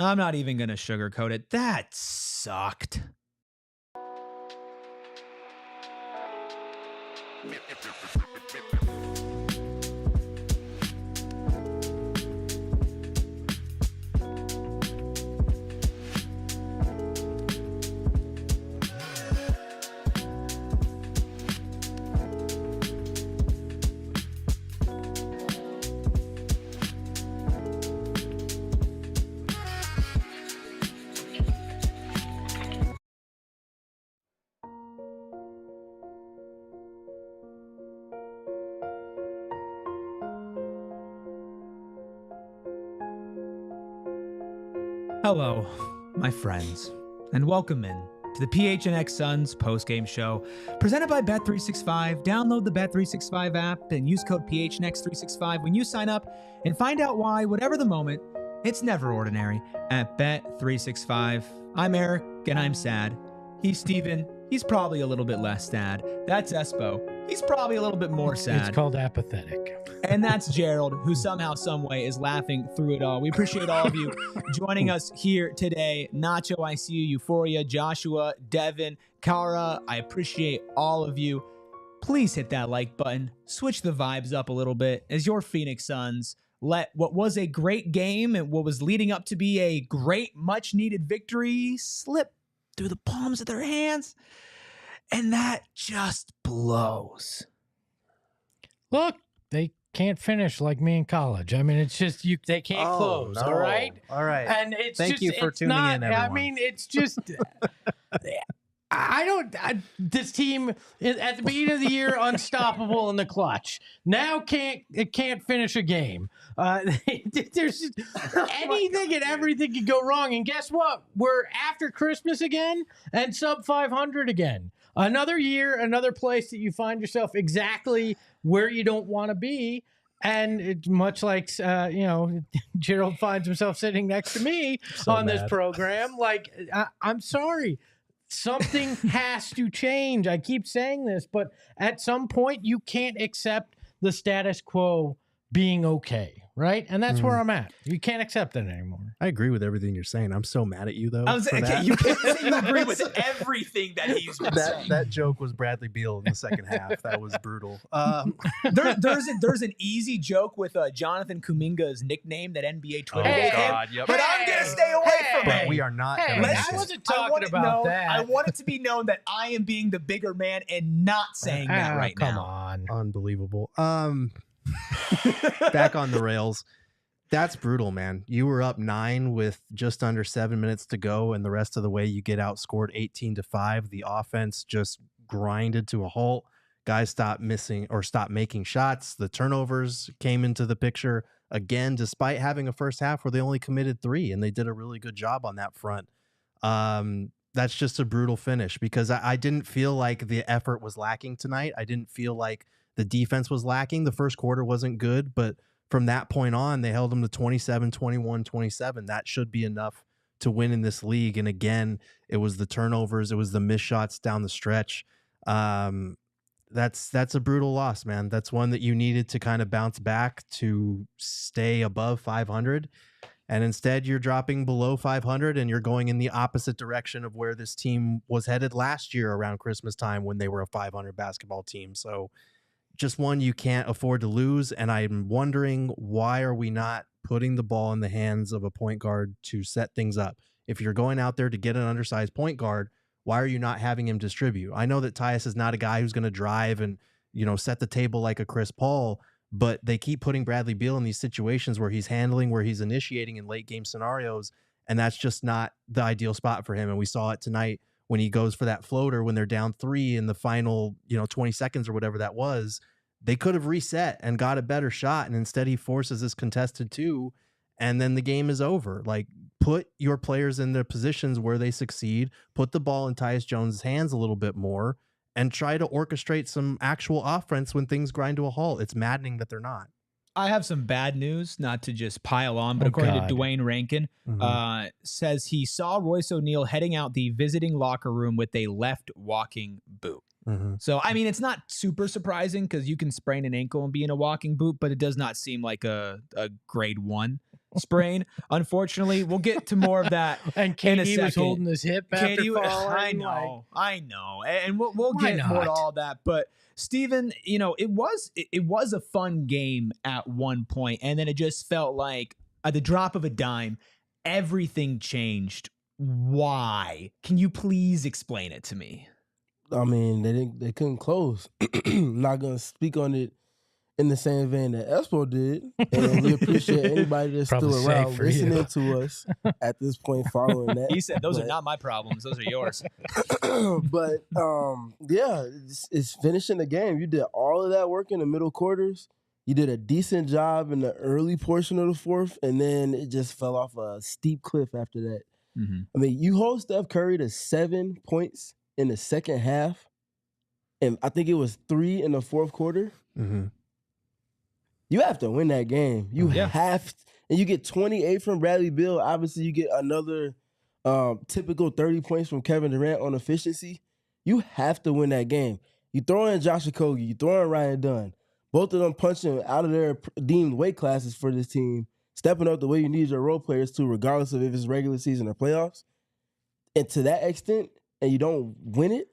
I'm not even going to sugarcoat it. That sucked. Hello, my friends, and welcome in to the PHNX Suns postgame show presented by Bet365. Download the Bet365 app and use code PHNX365 when you sign up and find out why, whatever the moment, it's never ordinary at Bet365. I'm Eric, and I'm sad. He's Steven. He's probably a little bit less sad. That's Espo. He's probably a little bit more sad. It's called apathetic. And that's Gerald, who somehow, someway is laughing through it all. We appreciate all of you joining us here today. Nacho, I see you. Euphoria, Joshua, Devin, Kara, I appreciate all of you. Please hit that like button. Switch the vibes up a little bit as your Phoenix Suns let what was a great game and what was leading up to be a great, much-needed victory slip through the palms of their hands. And that just blows. Look, they can't finish like me in college. I mean, it's just they can't close. No. All right. And it's thank just, you for tuning in, everyone. I mean, it's just this team at the beginning of the year unstoppable in the clutch. Now it can't finish a game. There's just anything and everything could go wrong. And guess what? We're after Christmas again and sub 500 again. Another year, another place that you find yourself exactly where you don't want to be. And it's much like, Gerald finds himself sitting next to me on this program. Like, I'm sorry. Something has to change. I keep saying this, but at some point you can't accept the status quo being okay, right? And that's where I'm at. You can't accept it anymore. I agree with everything you're saying. I'm so mad at you, though. You can't say you agree with everything that he's been saying. That joke was Bradley Beal in the second half. That was brutal. There's an easy joke with Jonathan Kuminga's nickname that NBA Twitter gave him. Yep. But I'm going to stay away from But it. we are not. Hey, gonna I do it. wasn't talking about that. I want it to be known that I am being the bigger man and not saying that right come now. on. Unbelievable. Back on the rails. That's brutal, man. You were up 9 with just under 7 minutes to go, and the rest of the way you get outscored 18-5. The offense just grinded to a halt. Guys stopped making shots. The turnovers came into the picture again, despite having a first half where they only committed 3, and they did a really good job on that front. That's just a brutal finish because I didn't feel like the effort was lacking tonight. I didn't feel like the defense was lacking. The first quarter wasn't good, but from that point on, they held them to 27, 21, 27. That should be enough to win in this league. And again, it was the turnovers. It was the missed shots down the stretch. That's a brutal loss, man. That's one that you needed to kind of bounce back to stay above 500. And instead, you're dropping below 500 and you're going in the opposite direction of where this team was headed last year around Christmas time when they were a 500 basketball team. So just one you can't afford to lose, and I'm wondering, why are we not putting the ball in the hands of a point guard to set things up? If you're going out there to get an undersized point guard, why are you not having him distribute? I know that Tyus is not a guy who's going to drive and, set the table like a Chris Paul, but they keep putting Bradley Beal in these situations where he's handling, where he's initiating in late game scenarios, and that's just not the ideal spot for him. And we saw it tonight when he goes for that floater when they're down 3 in the final, 20 seconds or whatever that was. They could have reset and got a better shot, and instead he forces this contested 2, and then the game is over. Like, put your players in their positions where they succeed, put the ball in Tyus Jones' hands a little bit more, and try to orchestrate some actual offense when things grind to a halt. It's maddening that they're not. I have some bad news, not to just pile on, but according to Dwayne Rankin, says he saw Royce O'Neal heading out the visiting locker room with a left walking boot. So, I mean, it's not super surprising because you can sprain an ankle and be in a walking boot, but it does not seem like a grade 1. sprain. Unfortunately, we'll get to more of that. And in a KD second. was holding his hip after falling. I know, and we'll get more to all that. But Steven, it was a fun game at one point, and then it just felt like at the drop of a dime, everything changed. Why? Can you please explain it to me? I mean, they couldn't close. I'm not gonna speak on it in the same vein that Espo did, and we appreciate anybody that's still around listening to us at this point following that. He said, those are not my problems. Those are yours. But, yeah, it's finishing the game. You did all of that work in the middle quarters. You did a decent job in the early portion of the fourth, and then it just fell off a steep cliff after that. Mm-hmm. I mean, you hold Steph Curry to 7 points in the second half, and I think it was 3 in the fourth quarter. Mm-hmm. You have to win that game. You have to, and you get 28 from Bradley Beal. Obviously, you get another typical 30 points from Kevin Durant on efficiency. You have to win that game. You throw in Josh Okogie, you throw in Ryan Dunn. Both of them punching out of their deemed weight classes for this team, stepping up the way you need your role players to, regardless of if it's regular season or playoffs. And to that extent, and you don't win it,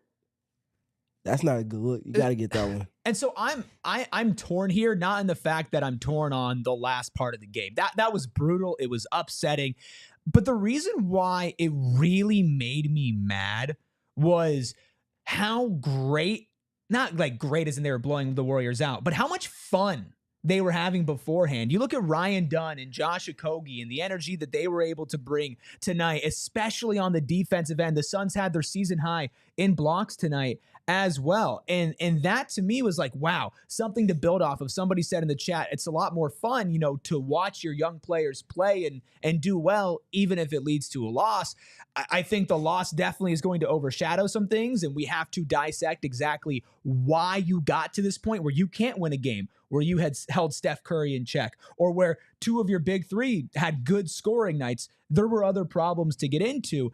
that's not a good look. You got to get that one. And so I'm torn here, not in the fact that I'm torn on the last part of the game. That was brutal. It was upsetting. But the reason why it really made me mad was how great, not like great as in they were blowing the Warriors out, but how much fun they were having beforehand. You look at Ryan Dunn and Josh Okogie and the energy that they were able to bring tonight, especially on the defensive end. The Suns had their season high in blocks tonight as well. And that to me was like, wow, something to build off of. Somebody said in the chat, it's a lot more fun, to watch your young players play and do well, even if it leads to a loss. I think the loss definitely is going to overshadow some things, and we have to dissect exactly why you got to this point where you can't win a game, where you had held Steph Curry in check, or where 2 of your big 3 had good scoring nights. There were other problems to get into.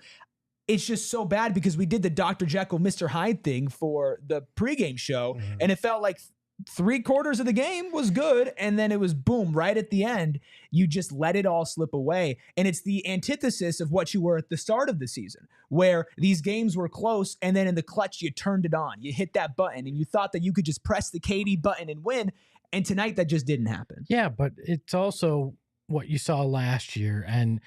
It's just so bad because we did the Dr. Jekyll, Mr. Hyde thing for the pregame show, and it felt like 3/4 of the game was good, and then it was boom, right at the end, you just let it all slip away. And it's the antithesis of what you were at the start of the season, where these games were close, and then in the clutch, you turned it on. You hit that button, and you thought that you could just press the KD button and win, and tonight that just didn't happen. Yeah, but it's also what you saw last year, and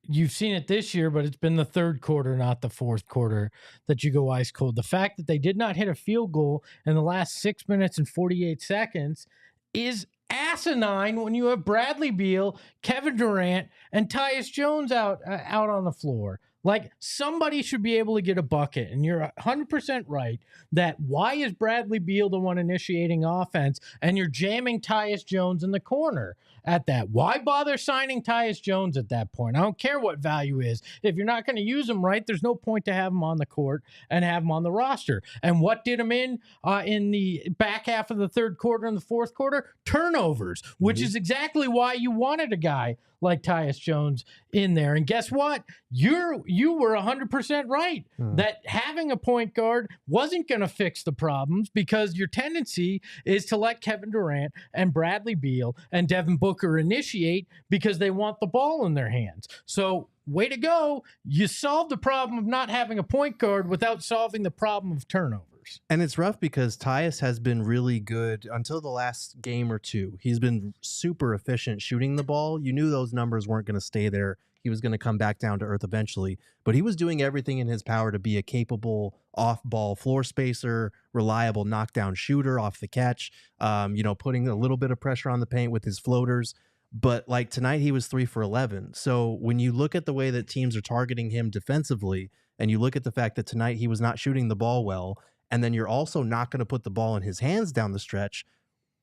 you've seen it this year, but it's been the third quarter, not the fourth quarter, that you go ice cold. The fact that they did not hit a field goal in the last 6 minutes and 48 seconds is asinine when you have Bradley Beal, Kevin Durant, and Tyus Jones out on the floor. Like, somebody should be able to get a bucket, and you're 100% right that why is Bradley Beal the one initiating offense, and you're jamming Tyus Jones in the corner at that? Why bother signing Tyus Jones at that point? I don't care what value is. If you're not going to use him right, there's no point to have him on the court and have him on the roster. And what did him in the back half of the third quarter and the fourth quarter? Turnovers, which is exactly why you wanted a guy like Tyus Jones in there. And guess what? You were 100% right that having a point guard wasn't going to fix the problems, because your tendency is to let Kevin Durant and Bradley Beal and Devin Booker initiate because they want the ball in their hands. So way to go. You solved the problem of not having a point guard without solving the problem of turnovers. And it's rough because Tyus has been really good until the last game or two. He's been super efficient shooting the ball. You knew those numbers weren't going to stay there. He was going to come back down to earth eventually. But he was doing everything in his power to be a capable off-ball floor spacer, reliable knockdown shooter off the catch, putting a little bit of pressure on the paint with his floaters. But like tonight, he was 3 for 11. So when you look at the way that teams are targeting him defensively, and you look at the fact that tonight he was not shooting the ball well, and then you're also not going to put the ball in his hands down the stretch,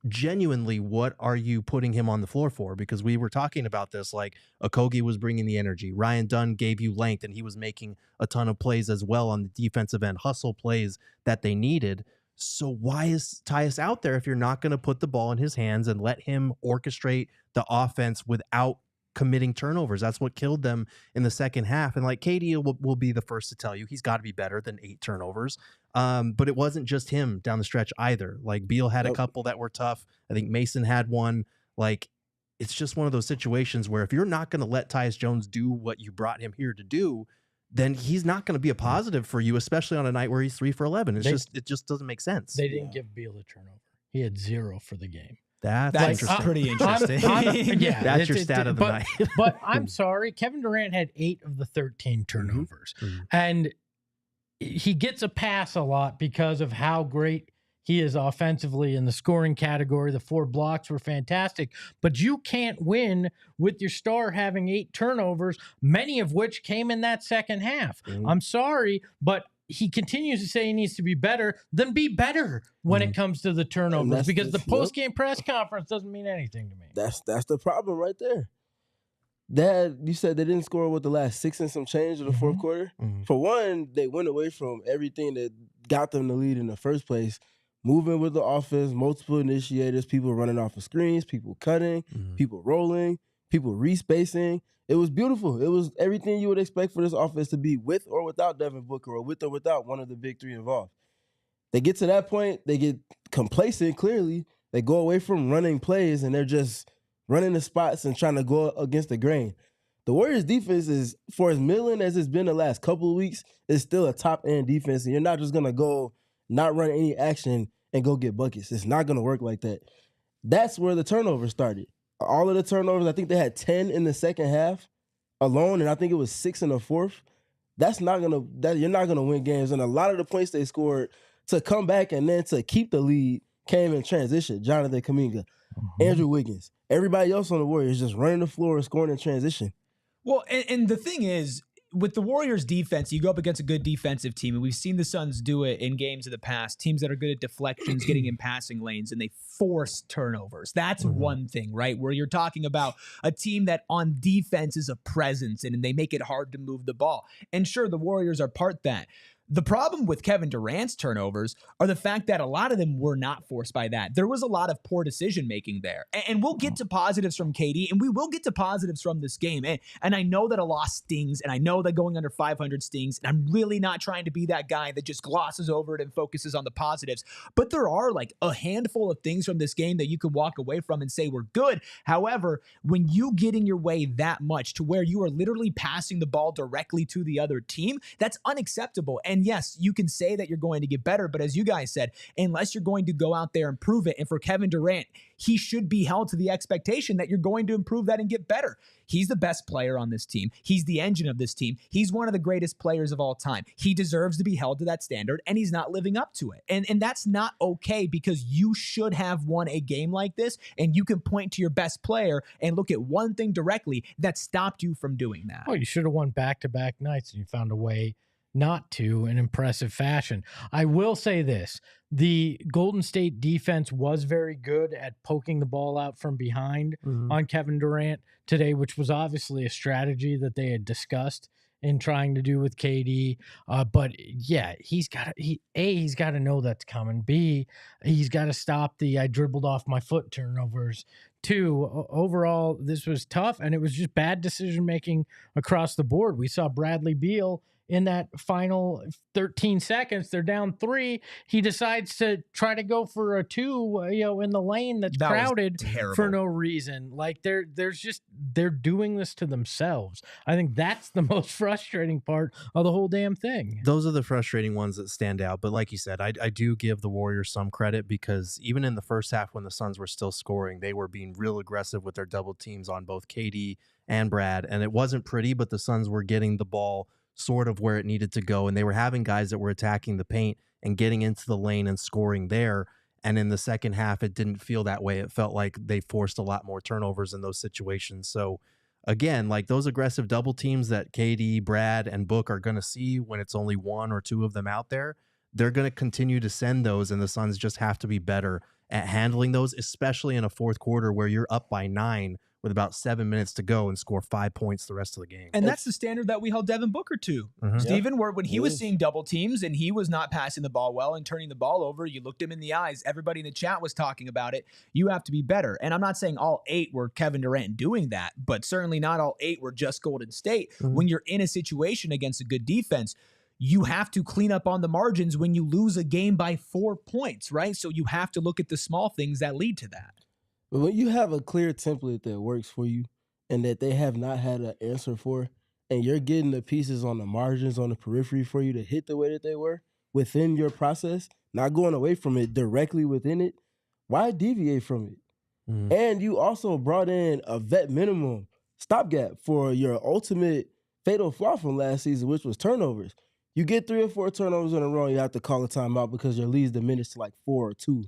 genuinely, what are you putting him on the floor for? Because we were talking about this, like Okogie was bringing the energy. Ryan Dunn gave you length, and he was making a ton of plays as well on the defensive end, hustle plays that they needed. So why is Tyus out there if you're not going to put the ball in his hands and let him orchestrate the offense without committing turnovers? That's what killed them in the second half. And like KD will be the first to tell you, he's got to be better than 8 turnovers. But it wasn't just him down the stretch either. Like Beal had a couple that were tough. I think Mason had one. Like, it's just one of those situations where if you're not going to let Tyus Jones do what you brought him here to do, then he's not going to be a positive for you, especially on a night where he's 3 for 11. It just doesn't make sense. They didn't give Beal a turnover. He had 0 for the game. That's pretty interesting. Yeah, that's your stat of the night. But I'm sorry, Kevin Durant had 8 of the 13 turnovers, and he gets a pass a lot because of how great he is offensively in the scoring category. The 4 blocks were fantastic, but you can't win with your star having 8 turnovers, many of which came in that second half. I'm sorry, but he continues to say he needs to be better. Then be better when it comes to the turnovers, because the post-game press conference doesn't mean anything to me. That's the problem right there. You said they didn't score with the last 6 and some change of the fourth quarter. For one, they went away from everything that got them the lead in the first place. Moving with the offense, multiple initiators, people running off of screens, people cutting, people rolling, people respacing. It was beautiful. It was everything you would expect for this offense to be, with or without Devin Booker, or with or without one of the big 3 involved. They get to that point, they get complacent, clearly. They go away from running plays, and they're just running the spots and trying to go against the grain. The Warriors' defense is, for as middling as it's been the last couple of weeks, is still a top-end defense, and you're not just going to go not run any action and go get buckets. It's not going to work like that. That's where the turnovers started. All of the turnovers, I think they had 10 in the second half alone, and I think it was 6 in the fourth. You're not gonna win games. And a lot of the points they scored to come back and then to keep the lead came in transition. Jonathan Kuminga, Andrew Wiggins, everybody else on the Warriors just running the floor and scoring in transition. Well, and the thing is, with the Warriors defense, you go up against a good defensive team, and we've seen the Suns do it in games of the past, teams that are good at deflections, getting in passing lanes, and they force turnovers. That's one thing, right? Where you're talking about a team that on defense is a presence, and they make it hard to move the ball. And sure, the Warriors are part that. The problem with Kevin Durant's turnovers are the fact that a lot of them were not forced by that. There was a lot of poor decision-making there. And we'll get to positives from KD, and we will get to positives from this game. And I know that a loss stings, and I know that going under 500 stings, and I'm really not trying to be that guy that just glosses over it and focuses on the positives. But there are like a handful of things from this game that you could walk away from and say were good. However, when you get in your way that much to where you are literally passing the ball directly to the other team, that's unacceptable. And yes, you can say that you're going to get better, but as you guys said, unless you're going to go out there and prove it, and for Kevin Durant, he should be held to the expectation that you're going to improve that and get better. He's the best player on this team. He's the engine of this team. He's one of the greatest players of all time. He deserves to be held to that standard, and he's not living up to it. And that's not okay, because you should have won a game like this, and you can point to your best player and look at one thing directly that stopped you from doing that. Well, you should have won back-to-back nights, and you found a way not to in impressive fashion. I will say this. The Golden State defense was very good at poking the ball out from behind on Kevin Durant today, which was obviously a strategy that they had discussed in trying to do with KD. But yeah, he's got to know that's coming. B, he's got to stop the I dribbled off my foot turnovers. 2, overall, this was tough, and it was just bad decision-making across the board. We saw Bradley Beal in that final 13 seconds, they're down 3. He decides to try to go for a 2, in the lane that's crowded for no reason. Like they're doing this to themselves. I think that's the most frustrating part of the whole damn thing. Those are the frustrating ones that stand out. But like you said, I do give the Warriors some credit, because even in the first half when the Suns were still scoring, they were being real aggressive with their double teams on both KD and Brad. And it wasn't pretty, but the Suns were getting the ball sort of where it needed to go, and they were having guys that were attacking the paint and getting into the lane and scoring there. And in the second half, it didn't feel that way. It felt like they forced a lot more turnovers in those situations. So again, like those aggressive double teams that KD, Brad, and Book are going to see when it's only 1 or 2 of them out there, they're going to continue to send those, and the Suns just have to be better at handling those, especially in a fourth quarter where you're up by 9 with about 7 minutes to go and score 5 points the rest of the game. And that's the standard that we held Devin Booker to, Stephen, where when he was seeing double teams and he was not passing the ball well and turning the ball over, you looked him in the eyes. Everybody in the chat was talking about it. You have to be better. And I'm not saying all 8 were Kevin Durant doing that, but certainly not all 8 were just Golden State. When you're in a situation against a good defense, you have to clean up on the margins when you lose a game by 4 points, right? So you have to look at the small things that lead to that. But when you have a clear template that works for you and that they have not had an answer for, and you're getting the pieces on the margins, on the periphery for you to hit the way that they were within your process, not going away from it, directly within it, why deviate from it? And you also brought in a vet minimum stopgap for your ultimate fatal flaw from last season, which was turnovers. You get 3 or 4 turnovers in a row, you have to call a timeout because your lead's diminished to like 4 or 2.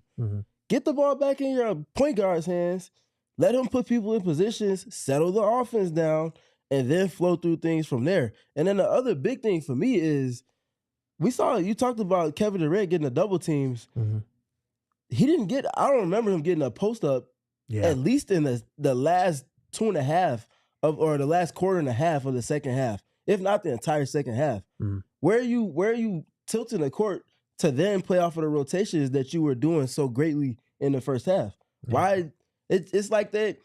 Get the ball back in your point guard's hands. Let him put people in positions, settle the offense down, and then flow through things from there. And then the other big thing for me is you talked about Kevin Durant getting the double teams. He didn't get, I don't remember him getting a post up at least in the last 2.5 or the last quarter and a half of the second half, if not the entire second half. Where are you tilting the court to then play off of the rotations that you were doing so greatly in the first half? Why? It's like they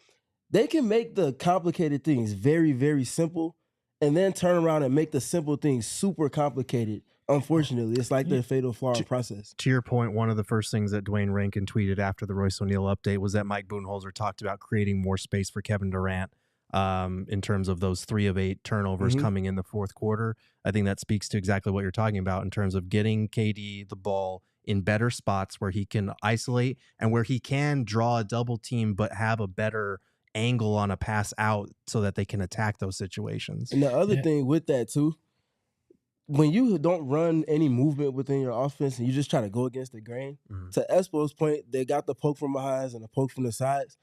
can make the complicated things very, very simple and then turn around and make the simple things super complicated. Unfortunately, it's like their fatal flaw process. To your point, one of the first things that Dwayne Rankin tweeted after the Royce O'Neal update was that Mike Budenholzer talked about creating more space for Kevin Durant in terms of those 3 of 8 turnovers coming in the fourth quarter. I think that speaks to exactly what you're talking about in terms of getting KD the ball in better spots where he can isolate and where he can draw a double team but have a better angle on a pass out so that they can attack those situations. And the other thing with that too, when you don't run any movement within your offense and you just try to go against the grain, to Espo's point, they got the poke from behind and the poke from the sides.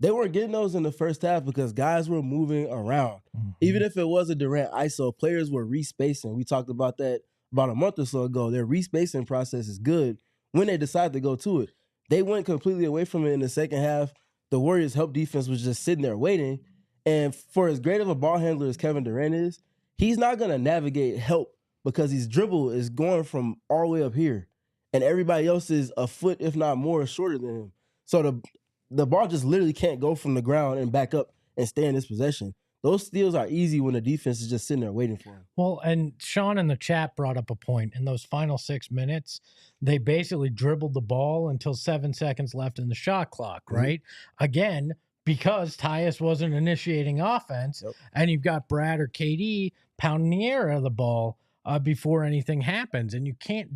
They weren't getting those in the first half because guys were moving around. Even if it was a Durant ISO, players were respacing. We talked about that about a month or so ago. Their respacing process is good when they decide to go to it. They went completely away from it in the second half. The Warriors' help defense was just sitting there waiting. And for as great of a ball handler as Kevin Durant is, he's not going to navigate help because his dribble is going from all the way up here. And everybody else is a foot, if not more, shorter than him. So the ball just literally can't go from the ground and back up and stay in this possession. Those steals are easy when the defense is just sitting there waiting for him. Well, and Sean in the chat brought up a point. In those final 6 minutes, they basically dribbled the ball until 7 seconds left in the shot clock, right? Again, because Tyus wasn't initiating offense, and you've got Brad or KD pounding the air out of the ball before anything happens, and you can't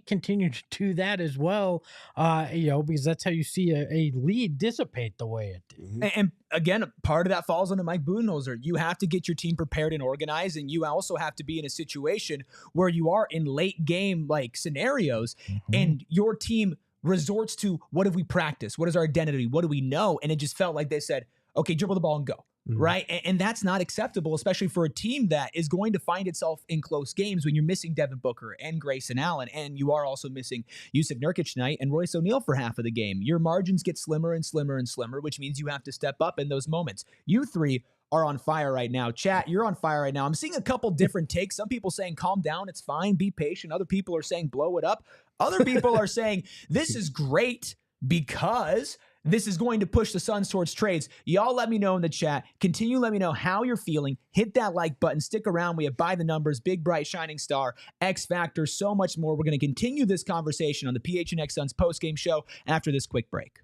continue to do that as well, because that's how you see a lead dissipate the way it did. And again, part of that falls under Mike Budenholzer. You have to get your team prepared and organized, and you also have to be in a situation where you are in late game like scenarios, and your team resorts to, what have we practiced? What is our identity? What do we know? And it just felt like they said, okay, dribble the ball and go. Right. And that's not acceptable, especially for a team that is going to find itself in close games when you're missing Devin Booker and Grayson Allen. And you are also missing Jusuf Nurkic tonight and Royce O'Neal for half of the game. Your margins get slimmer and slimmer and slimmer, which means you have to step up in those moments. You three are on fire right now. Chat, you're on fire right now. I'm seeing a couple different takes. Some people saying, calm down, it's fine, be patient. Other people are saying, blow it up. Other people are saying, this is great because this is going to push the Suns towards trades. Y'all let me know in the chat. Continue, let me know how you're feeling. Hit that like button. Stick around. We have By the Numbers, Big Bright Shining Star, X Factor, so much more. We're going to continue this conversation on the PHNX Suns postgame show after this quick break.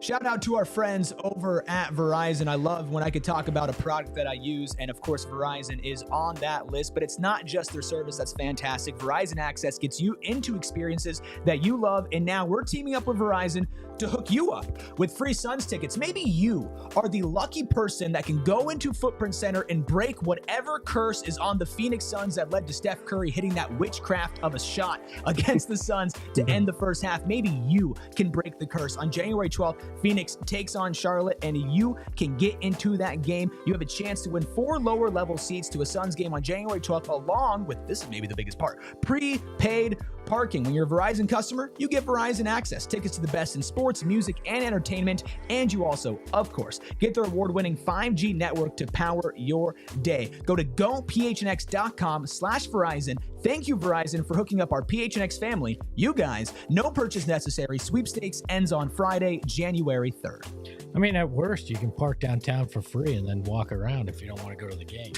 Shout out to our friends over at Verizon. I love when I could talk about a product that I use, and of course Verizon is on that list, but it's not just their service that's fantastic. Verizon Access gets you into experiences that you love, and now we're teaming up with Verizon to hook you up with free Suns tickets. Maybe you are the lucky person that can go into Footprint Center and break whatever curse is on the Phoenix Suns that led to Steph Curry hitting that witchcraft of a shot against the Suns to end the first half. Maybe you can break the curse. On January 12th, Phoenix takes on Charlotte, and you can get into that game. You have a chance to win 4 lower level seats to a Suns game on January 12th, along with, this is maybe the biggest part, prepaid parking. When you're a Verizon customer, you get Verizon Access, tickets to the best in sports, music, and entertainment, and you also, of course, get their award-winning 5G network to power your day. Go to gophnx.com/Verizon. Thank you, Verizon, for hooking up our PHNX family. You guys, no purchase necessary. Sweepstakes ends on Friday, January 3rd. I mean, at worst, you can park downtown for free and then walk around if you don't want to go to the game.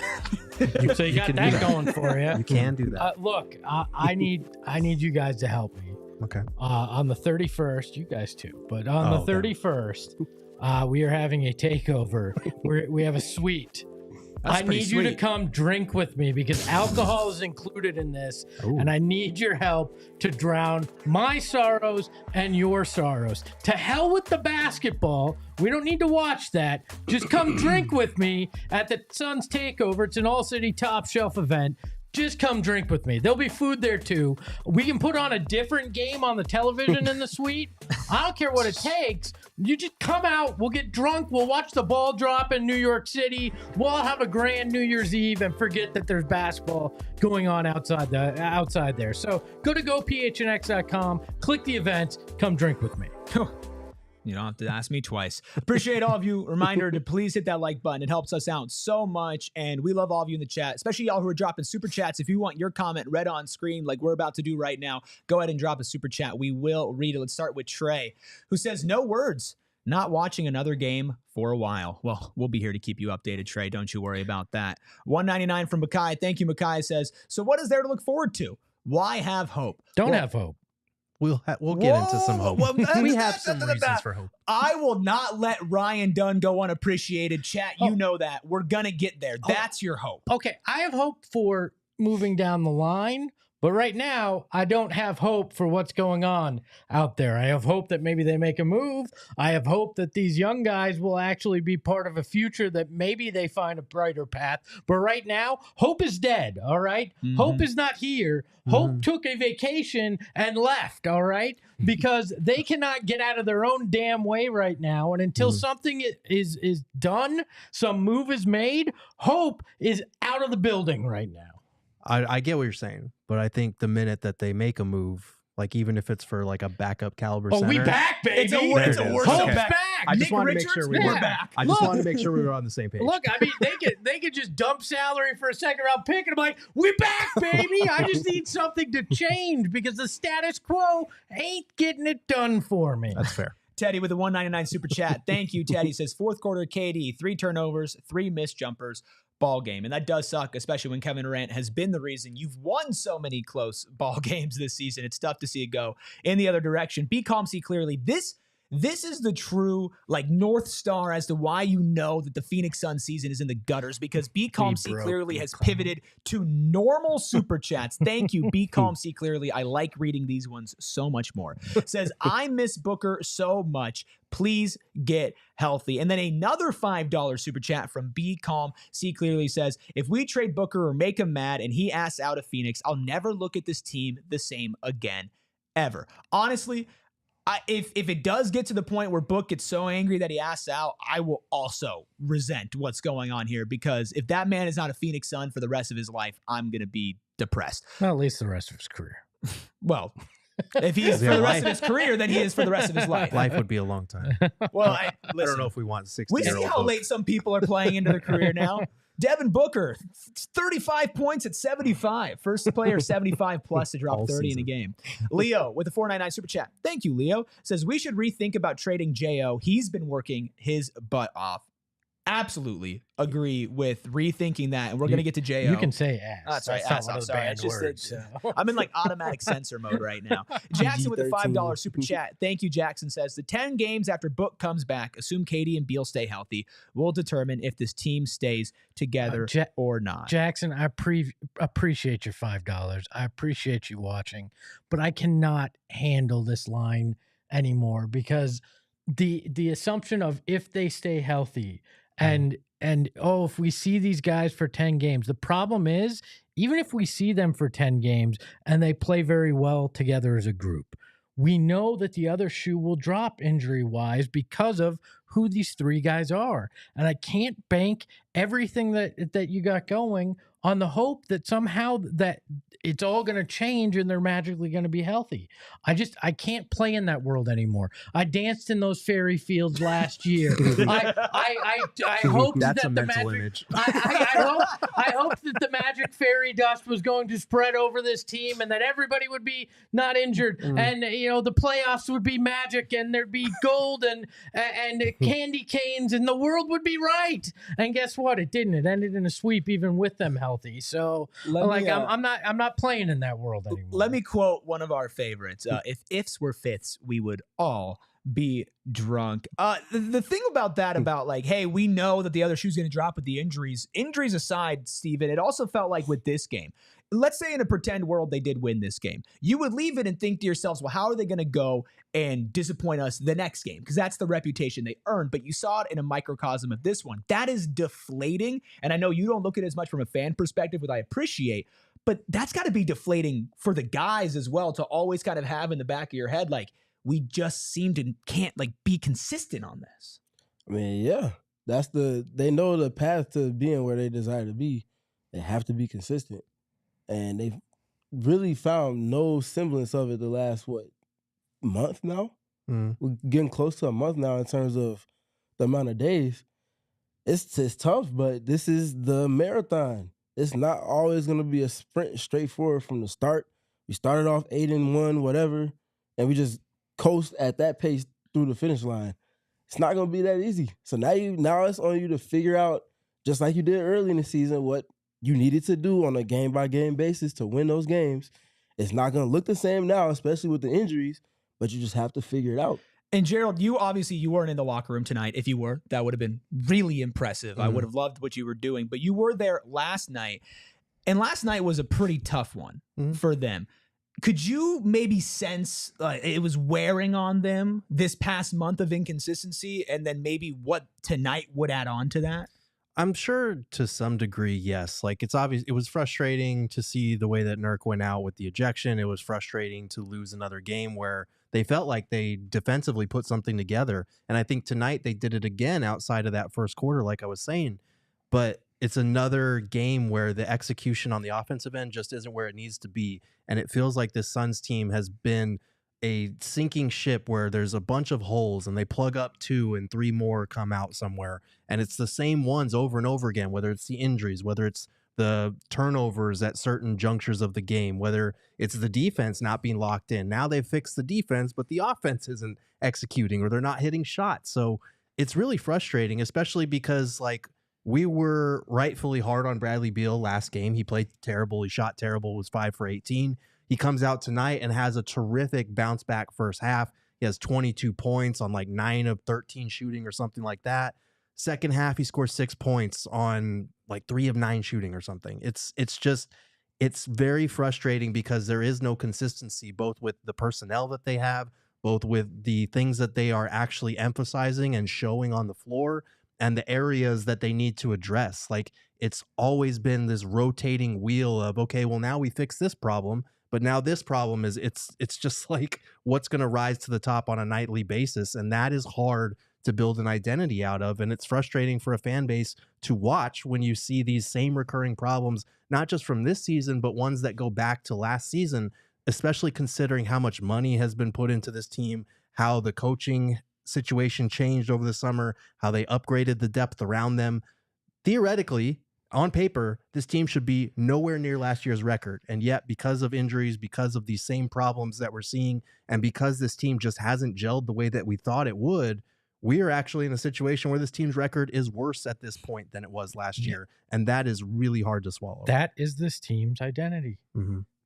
So you got that going for you. You can do that. Look, I need you guys to help me. Okay. On the 31st, you guys too, but on the 31st, we are having a takeover. We have a suite. I need you to come drink with me because alcohol is included in this. Ooh. And I need your help to drown my sorrows and your sorrows. To hell with the basketball. We don't need to watch that. Just come drink with me at the Suns takeover. It's an all-city top shelf event. Just come drink with me. There'll be food there too. We can put on a different game on the television in the suite. I don't care what it takes. You just come out. We'll get drunk. We'll watch the ball drop in New York City. We'll all have a grand New Year's Eve and forget that there's basketball going on outside there. So go to gophnx.com, click the events, come drink with me. You don't have to ask me twice. Appreciate all of you. Reminder to please hit that like button. It helps us out so much. And we love all of you in the chat, especially y'all who are dropping super chats. If you want your comment read on screen like we're about to do right now, go ahead and drop a super chat. We will read it. Let's start with Trey, who says, no words. Not watching another game for a while. Well, we'll be here to keep you updated, Trey. Don't you worry about that. $1.99 from Makai. Thank you, Makai. Says, so what is there to look forward to? Why have hope? Don't have hope. We'll get into some hope. Well, we have some reasons for hope. I will not let Ryan Dunn go unappreciated. Chat, you know that. We're going to get there. That's your hope. Okay, I have hope for moving down the line, but right now, I don't have hope for what's going on out there. I have hope that maybe they make a move. I have hope that these young guys will actually be part of a future that maybe they find a brighter path. But right now, hope is dead, all right? Mm-hmm. Hope is not here. Hope took a vacation and left, all right? Because they cannot get out of their own damn way right now. And until something is done, some move is made, hope is out of the building right now. I get what you're saying, but I think the minute that they make a move, like even if it's for like a backup caliber center. We back, baby. It's a worse Hope's back. I just want to make sure we're back. I just want to make sure we were on the same page. Look, I mean, they could just dump salary for a second round pick, and I'm like, we back, baby. I just need something to change because the status quo ain't getting it done for me. That's fair. Teddy with a $1.99 super chat. Thank you, Teddy. Says fourth quarter KD, 3 turnovers, 3 missed jumpers. Ball game. And that does suck, especially when Kevin Durant has been the reason you've won so many close ball games this season. It's tough to see it go in the other direction. Be calm, see clearly. This is the true like North Star as to why you know that the Phoenix Suns season is in the gutters, because Be Calm, See Clearly has pivoted to normal super chats. Thank you, Be Calm, See Clearly. I like reading these ones so much more. Says, I miss Booker so much. Please get healthy. And then another $5 super chat from Be Calm, See Clearly says, if we trade Booker or make him mad and he asks out of Phoenix, I'll never look at this team the same again, ever. Honestly, if it does get to the point where Book gets so angry that he asks out, I will also resent what's going on here, because if that man is not a Phoenix Sun for the rest of his life, I'm going to be depressed. Well, at least the rest of his career. Well, if he is for the rest of his career, then he is for the rest of his life. Life would be a long time. Well, I don't know if we want 60. We see how late some people are playing into their career now. Devin Booker, 35 points at 75. First player 75 plus to drop all 30 season. In a game. Leo with a $4.99 super chat. Thank you, Leo. Says we should rethink about trading J.O. He's been working his butt off. Absolutely agree with rethinking that, and we're going to get to J.O. You can say ass. That's right. That's not one of the bad words. I'm in like automatic censor mode right now. Jackson with a $5 super chat. Thank you, Jackson. Says the 10 games after Book comes back, assume KD and Beal stay healthy, will determine if this team stays together or not. Jackson, I appreciate your $5. I appreciate you watching, but I cannot handle this line anymore, because the assumption of if they stay healthy and if we see these guys for 10 games, the problem is, even if we see them for 10 games and they play very well together as a group, we know that the other shoe will drop injury-wise because of who these 3 guys are. And I can't bank everything that you got going on the hope that somehow that it's all going to change and they're magically going to be healthy. I can't play in that world anymore. I danced in those fairy fields last year. I hoped that's that a the mental magic, image. I hoped that the magic fairy dust was going to spread over this team and that everybody would be not injured, and the playoffs would be magic and there'd be gold and candy canes and the world would be right. And guess what? It didn't. It ended in a sweep even with them healthy. healthy. So Let me, I'm not playing in that world anymore. Let me quote one of our favorites. If ifs were fifths, we would all be drunk. The thing about that, about like, hey, we know that the other shoe's going to drop with the injuries aside, Steven, it also felt like with this game, let's say in a pretend world they did win this game, you would leave it and think to yourselves, well, how are they going to go and disappoint us the next game? Because that's the reputation they earned. But you saw it in a microcosm of this one. That is deflating. And I know you don't look at it as much from a fan perspective, which I appreciate, but that's got to be deflating for the guys as well, to always kind of have in the back of your head, like, we just seem to can't like be consistent on this. I mean, yeah, they know the path to being where they desire to be. They have to be consistent. And they've really found no semblance of it the last, month now? We're getting close to a month now in terms of the amount of days. It's tough, but this is the marathon. It's not always going to be a sprint straightforward from the start. We started off 8-1, whatever, and we just coast at that pace through the finish line. It's not going to be that easy. So now it's on you to figure out, just like you did early in the season, what you needed to do on a game-by-game basis to win those games. It's not going to look the same now, especially with the injuries, but you just have to figure it out. And Gerald, you weren't in the locker room tonight. If you were, that would have been really impressive. I would have loved what you were doing, but you were there last night, and last night was a pretty tough one for them. Could you maybe sense it was wearing on them this past month of inconsistency, and then maybe what tonight would add on to that? I'm sure to some degree, yes. Like, it's obvious it was frustrating to see the way that Nurk went out with the ejection. It was frustrating to lose another game where they felt like they defensively put something together. And I think tonight they did it again outside of that first quarter, like I was saying. But it's another game where the execution on the offensive end just isn't where it needs to be. And it feels like this Suns team has been a sinking ship where there's a bunch of holes and they plug up 2 and 3 more come out somewhere. And it's the same ones over and over again, whether it's the injuries, whether it's the turnovers at certain junctures of the game, whether it's the defense not being locked in. Now they've fixed the defense, but the offense isn't executing or they're not hitting shots. So it's really frustrating, especially because like we were rightfully hard on Bradley Beal last game. He played terrible. He shot terrible, was 5 for 18. He comes out tonight and has a terrific bounce back first half. He has 22 points on like 9 of 13 shooting or something like that. Second half, he scores 6 points on like 3 of 9 shooting or something. It's very frustrating because there is no consistency, both with the personnel that they have, both with the things that they are actually emphasizing and showing on the floor, and the areas that they need to address. Like, it's always been this rotating wheel of, okay, well, now we fix this problem, but now this problem is it's just like what's going to rise to the top on a nightly basis. And that is hard to build an identity out of. And it's frustrating for a fan base to watch when you see these same recurring problems, not just from this season, but ones that go back to last season, especially considering how much money has been put into this team, how the coaching situation changed over the summer, how they upgraded the depth around them. Theoretically, on paper, this team should be nowhere near last year's record. And yet, because of injuries, because of these same problems that we're seeing, and because this team just hasn't gelled the way that we thought it would, we are actually in a situation where this team's record is worse at this point than it was last year. And that is really hard to swallow. That is this team's identity.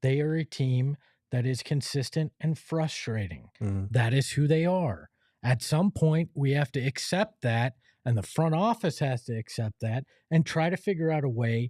They are a team that is consistent and frustrating. That is who they are. At some point, we have to accept that, and the front office has to accept that and try to figure out a way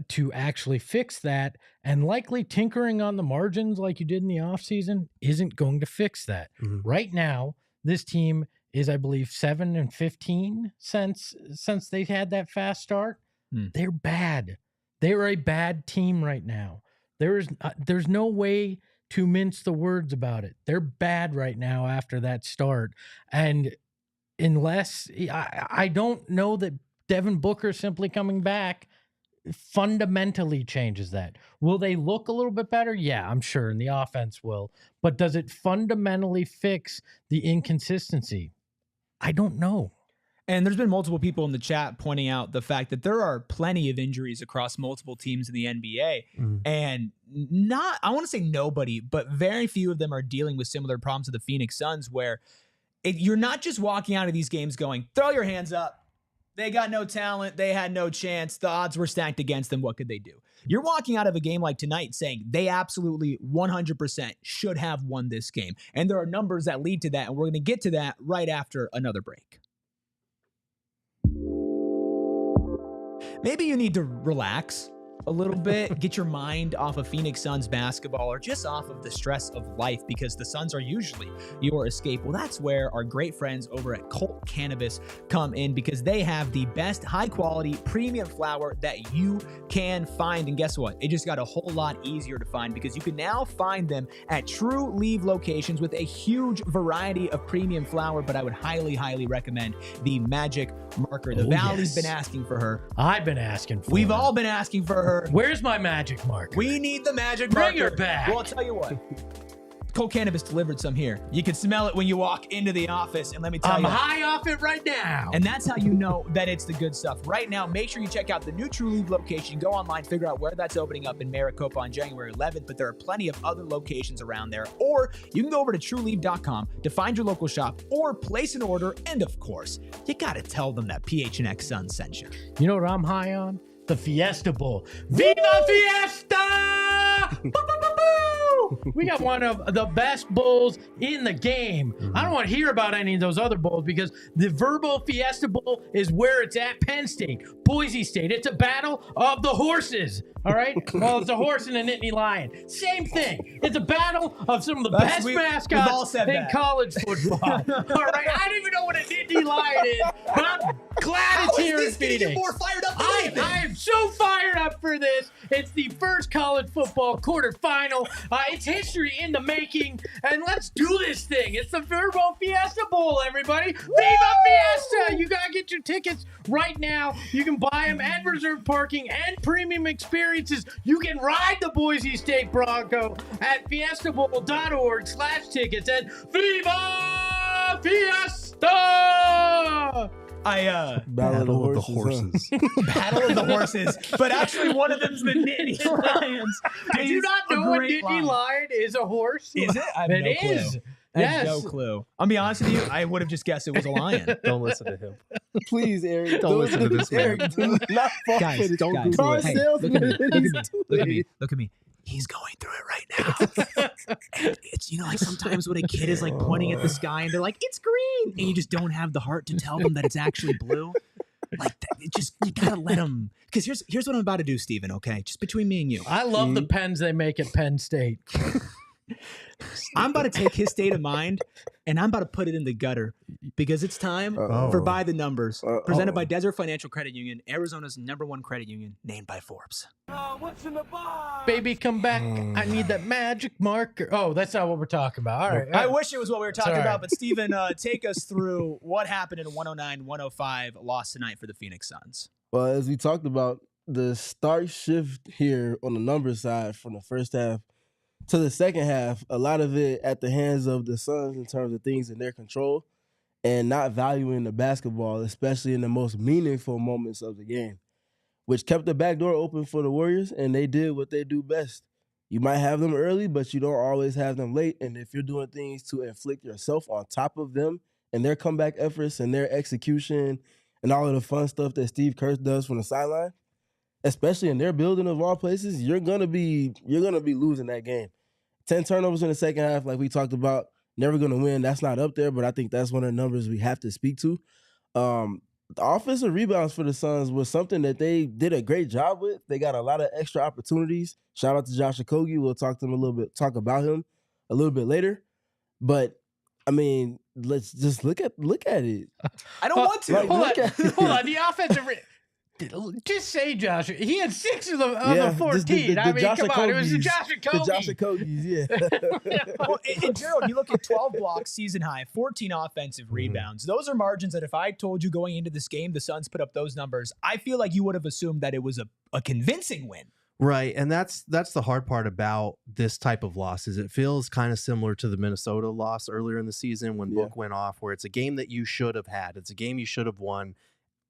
to actually fix that. And likely tinkering on the margins like you did in the offseason isn't going to fix that. Right now, this team is, I believe, 7-15 since they've had that fast start. They're bad. They're a bad team right now. There's no way to mince the words about it. They're bad right now after that start. And unless I don't know that Devin Booker simply coming back fundamentally changes that. Will they look a little bit better? Yeah, I'm sure. And the offense will. But does it fundamentally fix the inconsistency? I don't know. And there's been multiple people in the chat pointing out the fact that there are plenty of injuries across multiple teams in the NBA. And I want to say nobody, but very few of them are dealing with similar problems to the Phoenix Suns, where you're not just walking out of these games going, throw your hands up. They got no talent. They had no chance. The odds were stacked against them. What could they do? You're walking out of a game like tonight saying they absolutely 100% should have won this game. And there are numbers that lead to that, and we're going to get to that right after another break. Maybe you need to relax a little bit, get your mind off of Phoenix Suns basketball or just off of the stress of life, because the Suns are usually your escape. Well, that's where our great friends over at Colt Cannabis come in, because they have the best high quality premium flower that you can find. And guess what? It just got a whole lot easier to find, because you can now find them at True Leaf locations with a huge variety of premium flower. But I would highly, highly recommend the Magic Marker. The Valley's been asking for her. I've been asking for her. We've all been asking for her. Where's my Magic Marker? We need the Magic Marker. Bring her back. Well, I'll tell you what. Colt Cannabis delivered some here. You can smell it when you walk into the office, and let me tell you. I'm high off it right now. And that's how you know that it's the good stuff. Right now, make sure you check out the new True Leaf location. Go online, figure out where that's opening up in Maricopa on January 11th, but there are plenty of other locations around there. Or you can go over to trueleaf.com to find your local shop or place an order. And of course, you got to tell them that PHNX Suns sent you. You know what I'm high on? The Fiesta Bowl. Viva Fiesta! Boo, boo, boo, boo! We got one of the best bowls in the game. I don't want to hear about any of those other bowls, because the Verbo Fiesta Bowl is where it's at. Penn State, Boise State. It's a battle of the horses. All right? Well, it's a horse and a Nittany lion. Same thing. It's a battle of some of the best mascots in college football. All right? I don't even know what a Nittany lion is, but I'm glad it's here in Phoenix. More fired up than I am so fired up for this. It's the first college football quarterfinal. It's history in the making, and let's do this thing. It's the Verbo Fiesta Bowl, everybody. Viva Fiesta! You gotta get your tickets right now. You can buy them and reserve parking and premium experiences. You can ride the Boise State Bronco at fiestabowl.org/tickets and Viva Fiesta! Battle of the horses. Battle of the horses, but actually one of them's the Nittany Lions. Did you not know a Nittany lion is a horse? Is it? I have no clue. I have no clue. I'll be honest with you, I would have just guessed it was a lion. Don't listen to him. Please, Eric. Don't listen to this man. Eric, do not fall for Guys, this. don't Hey, Google it. Hey, look at me. Look Look at me. He's going through it right now. And it's, you know, like sometimes when a kid is like pointing at the sky and they're like, it's green, and you just don't have the heart to tell them that it's actually blue. Like that, it just, you gotta let them. Because here's what I'm about to do, Steven, okay? Just between me and you. I love the pens they make at Penn State. I'm about to take his state of mind and I'm about to put it in the gutter, because it's time for By the Numbers, presented by Desert Financial Credit Union, Arizona's #1 credit union, named by Forbes. What's in the box? Baby, come back. I need that magic marker. Oh, that's not what we're talking about. All right. I wish it was what we were talking Sorry. about, but Steven, take us through what happened in a 109-105 loss tonight for the Phoenix Suns. Well, as we talked about, the start shift here on the numbers side from the first half to the second half, a lot of it at the hands of the Suns in terms of things in their control and not valuing the basketball, especially in the most meaningful moments of the game, which kept the back door open for the Warriors, and they did what they do best. You might have them early, but you don't always have them late, and if you're doing things to inflict yourself on top of them and their comeback efforts and their execution and all of the fun stuff that Steve Kerr does from the sideline, especially in their building of all places, you're gonna be losing that game. 10 turnovers in the second half, like we talked about, never gonna win. That's not up there, but I think that's one of the numbers we have to speak to. The offensive rebounds for the Suns was something that they did a great job with. They got a lot of extra opportunities. Shout out to Josh Okogie. We'll talk about him a little bit later. But I mean, let's just look at it. I don't want to. Like, Hold on. The offensive. Just say Josh. He had 6 of the 14. I mean, Josh come on. It was the Josh The Okogie. Josh Okogies, yeah. Well, in Gerald, you look at 12 blocks, season high, 14 offensive rebounds. Those are margins that if I told you going into this game, the Suns put up those numbers, I feel like you would have assumed that it was a convincing win. Right, and that's the hard part about this type of loss is it feels kind of similar to the Minnesota loss earlier in the season when Book went off, where it's a game that you should have had. It's a game you should have won.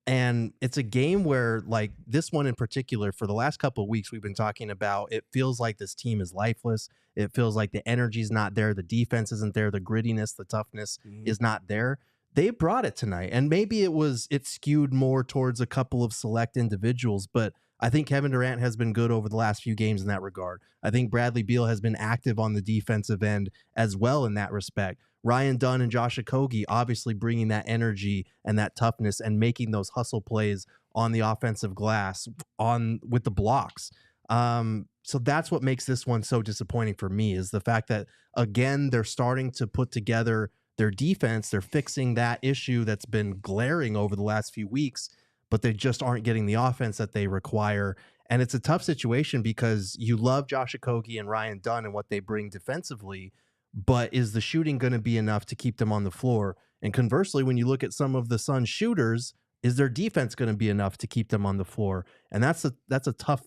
And it's a game where, like this one in particular, for the last couple of weeks, we've been talking about, it feels like this team is lifeless. It feels like the energy's not there. The defense isn't there. The grittiness, the toughness is not there. they brought it tonight. And maybe it skewed more towards a couple of select individuals, but I think Kevin Durant has been good over the last few games in that regard. I think Bradley Beal has been active on the defensive end as well in that respect. Ryan Dunn and Josh Okogie obviously bringing that energy and that toughness and making those hustle plays on the offensive glass with the blocks. So that's what makes this one so disappointing for me, is the fact that, again, they're starting to put together their defense. They're fixing that issue that's been glaring over the last few weeks, but they just aren't getting the offense that they require. And it's a tough situation because you love Josh Okogie and Ryan Dunn and what they bring defensively, but is the shooting going to be enough to keep them on the floor? And conversely, when you look at some of the Suns shooters, is their defense going to be enough to keep them on the floor? And that's a tough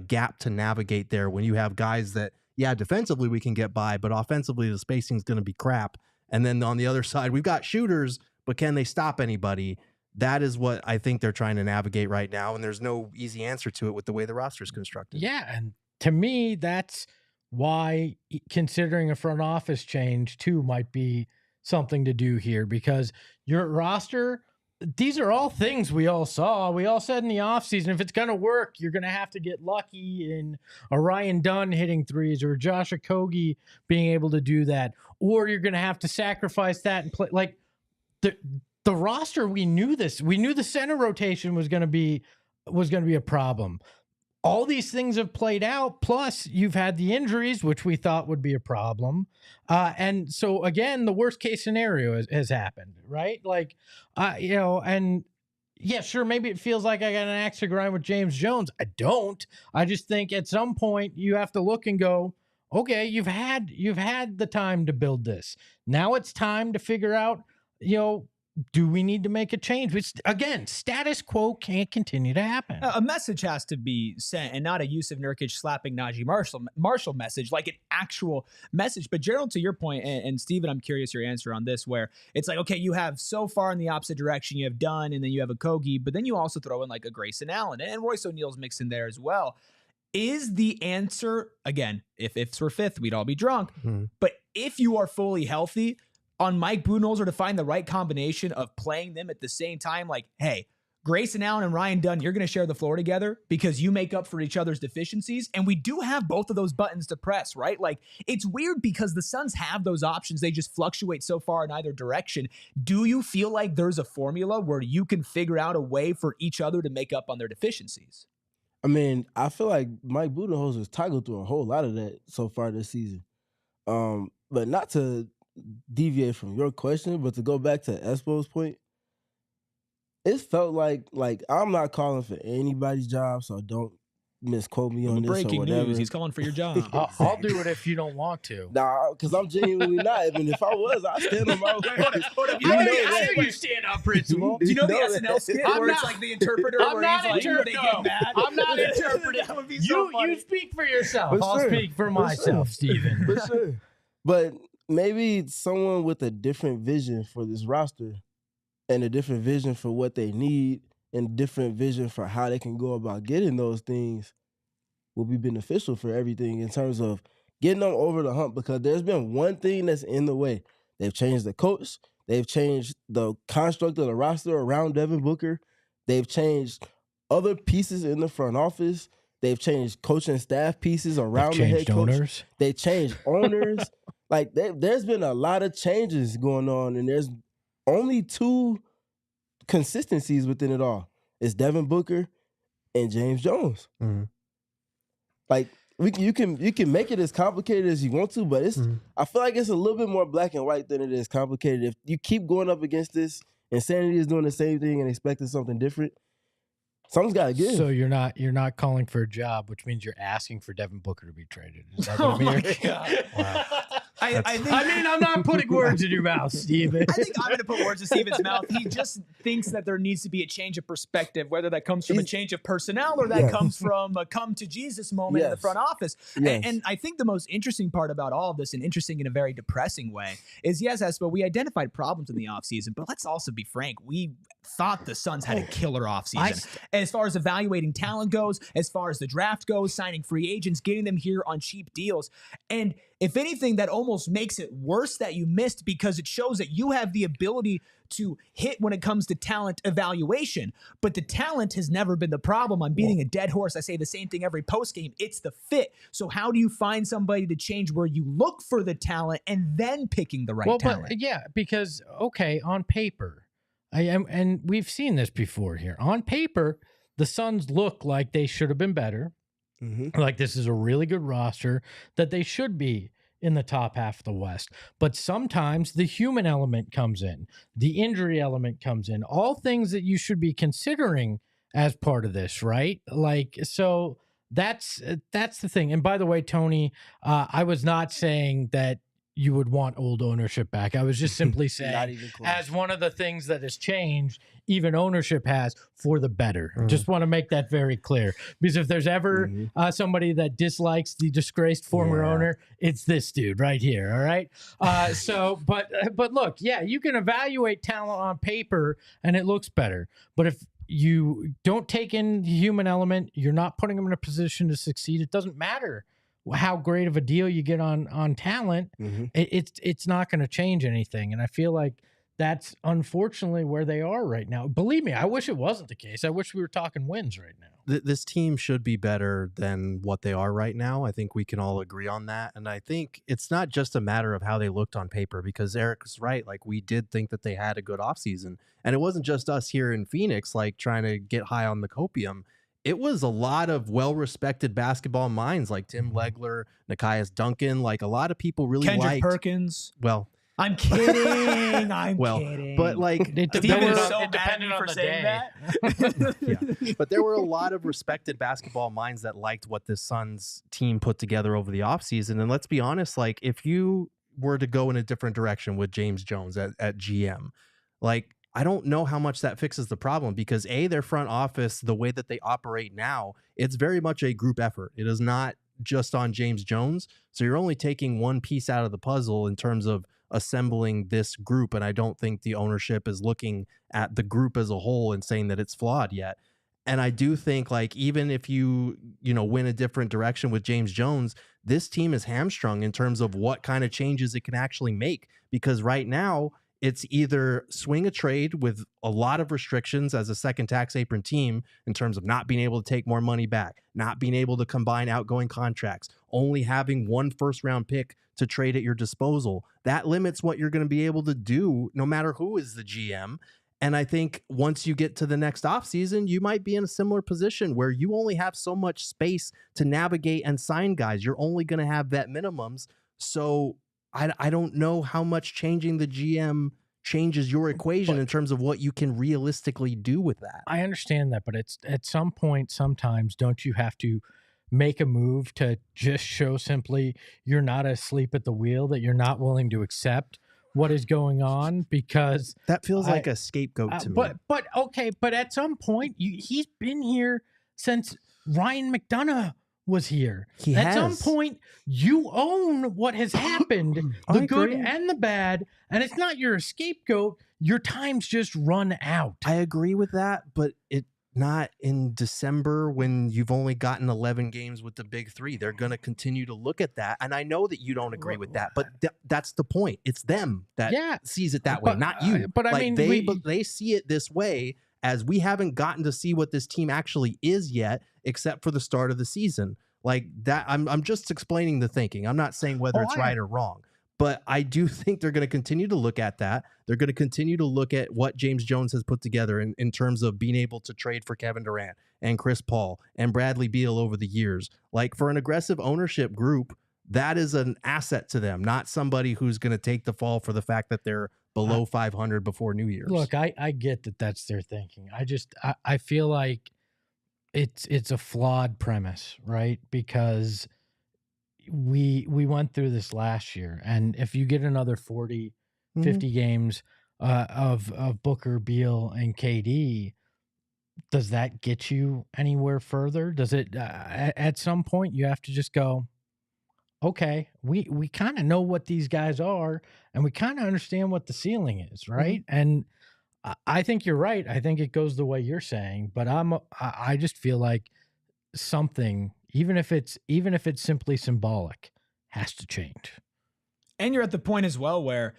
gap to navigate there when you have guys that, yeah, defensively we can get by, but offensively the spacing is going to be crap. And then on the other side, we've got shooters, but can they stop anybody? That is what I think they're trying to navigate right now, and there's no easy answer to it with the way the roster is constructed. Yeah, and to me, that's why considering a front office change too might be something to do here, because your roster, these are all things we all saw. We all said in the offseason, if it's going to work, you're going to have to get lucky in a Ryan Dunn hitting threes or Josh Okogie being able to do that, or you're going to have to sacrifice that and play like the roster. We knew this. We knew the center rotation was going to be a problem. All these things have played out. Plus, you've had the injuries, which we thought would be a problem. And so, again, the worst case scenario has happened, right? Like, and yeah, sure, maybe it feels like I got an axe to grind with James Jones. I don't. I just think at some point you have to look and go, okay, you've had the time to build this. Now it's time to figure out, do we need to make a change? Which, again, status quo can't continue to happen. A message has to be sent, and not a Yusuf Nurkic slapping Najee Marshall message, like an actual message. But Gerald, to your point, and Steven, I'm curious your answer on this, where it's like, okay, you have so far in the opposite direction, you have Dunn, and then you have Okogie, but then you also throw in like a Grayson Allen, and Royce O'Neal's mixed in there as well. Is the answer, again, if ifs were fifth, we'd all be drunk, but if you are fully healthy, on Mike Budenholzer to find the right combination of playing them at the same time, like, hey, Grayson Allen and Ryan Dunn, you're going to share the floor together because you make up for each other's deficiencies. And we do have both of those buttons to press, right? Like, it's weird because the Suns have those options. They just fluctuate so far in either direction. Do you feel like there's a formula where you can figure out a way for each other to make up on their deficiencies? I mean, I feel like Mike Budenholzer's toggled through a whole lot of that so far this season. But not to deviate from your question, but to go back to Espo's point, it felt like I'm not calling for anybody's job, so don't misquote me on this breaking or whatever. news, he's calling for your job. I'll do it if you don't want to. Nah, because I'm genuinely not. Even if I was, I'd stand on my word. I know you stand up, principal. Do you know the SNL skit where it's like the interpreter? I'm not interpreting. They get mad? I'm not interpreting. That would be so funny. You speak for yourself. For I'll sure. speak for myself, Steven. For sure. But maybe someone with a different vision for this roster and a different vision for what they need and a different vision for how they can go about getting those things will be beneficial for everything in terms of getting them over the hump, because there's been one thing that's in the way. They've changed the coach. They've changed the construct of the roster around Devin Booker. They've changed other pieces in the front office. They've changed coaching staff pieces around the head coach. Owners. They changed owners. Like, there's been a lot of changes going on, and there's only two consistencies within it all. It's Devin Booker and James Jones. Mm-hmm. Like, you can make it as complicated as you want to, but it's I feel like it's a little bit more black and white than it is complicated. If you keep going up against this, insanity is doing the same thing and expecting something different, something's got to give. So you're not calling for a job, which means you're asking for Devin Booker to be traded. Is that what Oh my I mean? God. Wow. I think, I'm not putting words in your mouth, Steven. I think I'm going to put words in Steven's mouth. He just thinks that there needs to be a change of perspective, whether that comes from a change of personnel or that comes from a come to Jesus moment in the front office. Yes. And I think the most interesting part about all of this, and interesting in a very depressing way, is yes, Espo, we identified problems in the offseason, but let's also be frank. We thought the Suns had a killer offseason. As far as evaluating talent goes, as far as the draft goes, signing free agents, getting them here on cheap deals. And if anything, that almost makes it worse that you missed, because it shows that you have the ability to hit when it comes to talent evaluation. But the talent has never been the problem. I'm beating a dead horse. I say the same thing every postgame. It's the fit. So how do you find somebody to change where you look for the talent and then picking the right talent? But yeah, because, okay, on paper, and we've seen this before here. On paper, the Suns look like they should have been better. Like this is a really good roster, that they should be in the top half of the West. But sometimes the human element comes in, the injury element comes in, all things that you should be considering as part of this, right? Like, so that's the thing. And by the way, Tony, I was not saying that you would want old ownership back. I was just simply saying, as one of the things that has changed, even ownership has, for the better. Just want to make that very clear. Because if there's ever somebody that dislikes the disgraced former owner, it's this dude right here, all right? But look, yeah, you can evaluate talent on paper, and it looks better. But if you don't take in the human element, you're not putting them in a position to succeed. It doesn't matter how great of a deal you get on talent. It's not going to change anything. And I feel like that's unfortunately where they are right now. Believe me, I wish it wasn't the case. I wish we were talking wins right now. This team should be better than what they are right now. I think we can all agree on that. And I think it's not just a matter of how they looked on paper, because Eric's right. Like, we did think that they had a good offseason. And it wasn't just us here in Phoenix, like, trying to get high on the copium. It was a lot of well-respected basketball minds like Tim Legler, Nekias Duncan, like a lot of people really liked. Kendrick Perkins. Well, I'm kidding. I'm kidding. But like, it depended on the day. But there were a lot of respected basketball minds that liked what this Suns team put together over the offseason. And let's be honest, like, if you were to go in a different direction with James Jones at GM, like, I don't know how much that fixes the problem, because their front office, the way that they operate now, it's very much a group effort. It is not just on James Jones. So you're only taking one piece out of the puzzle in terms of assembling this group. And I don't think the ownership is looking at the group as a whole and saying that it's flawed yet. And I do think, like, even if you win a different direction with James Jones, this team is hamstrung in terms of what kind of changes it can actually make, because right now, it's either swing a trade with a lot of restrictions as a second tax apron team in terms of not being able to take more money back, not being able to combine outgoing contracts, only having one first-round pick to trade at your disposal. That limits what you're going to be able to do no matter who is the GM. And I think once you get to the next offseason, you might be in a similar position where you only have so much space to navigate and sign guys. You're only going to have vet minimums. So I don't know how much changing the GM changes your equation in terms of what you can realistically do with that. I understand that, but it's at some point, sometimes, don't you have to make a move to just show simply you're not asleep at the wheel, that you're not willing to accept what is going on? Because that feels like a scapegoat to me. But at some point, he's been here since Ryan McDonough was here. At some point, you own what has happened, the good and the bad, and it's not your scapegoat. Your time's just run out. I agree with that, but not in December when you've only gotten 11 games with the big three. They're going to continue to look at that, and I know that you don't agree with that, but that's the point. It's them that sees it that way, not you. But I mean, they see it this way, as we haven't gotten to see what this team actually is yet, except for the start of the season. Like that, I'm just explaining the thinking. I'm not saying whether it's right or wrong, but I do think they're going to continue to look at that. They're going to continue to look at what James Jones has put together in terms of being able to trade for Kevin Durant and Chris Paul and Bradley Beal over the years. Like, for an aggressive ownership group, that is an asset to them, not somebody who's going to take the fall for the fact that they're below 500 before New Year's. Look, I get that that's their thinking. I feel like it's a flawed premise, right? Because we went through this last year, and if you get another 40, 50 games of Booker, Beal, and KD, does that get you anywhere further? Does it at some point you have to just go, okay, we kind of know what these guys are, and we kind of understand what the ceiling is, right? And I think you're right. I think it goes the way you're saying, but I just feel like something, even if it's simply symbolic, has to change. And you're at the point as well where,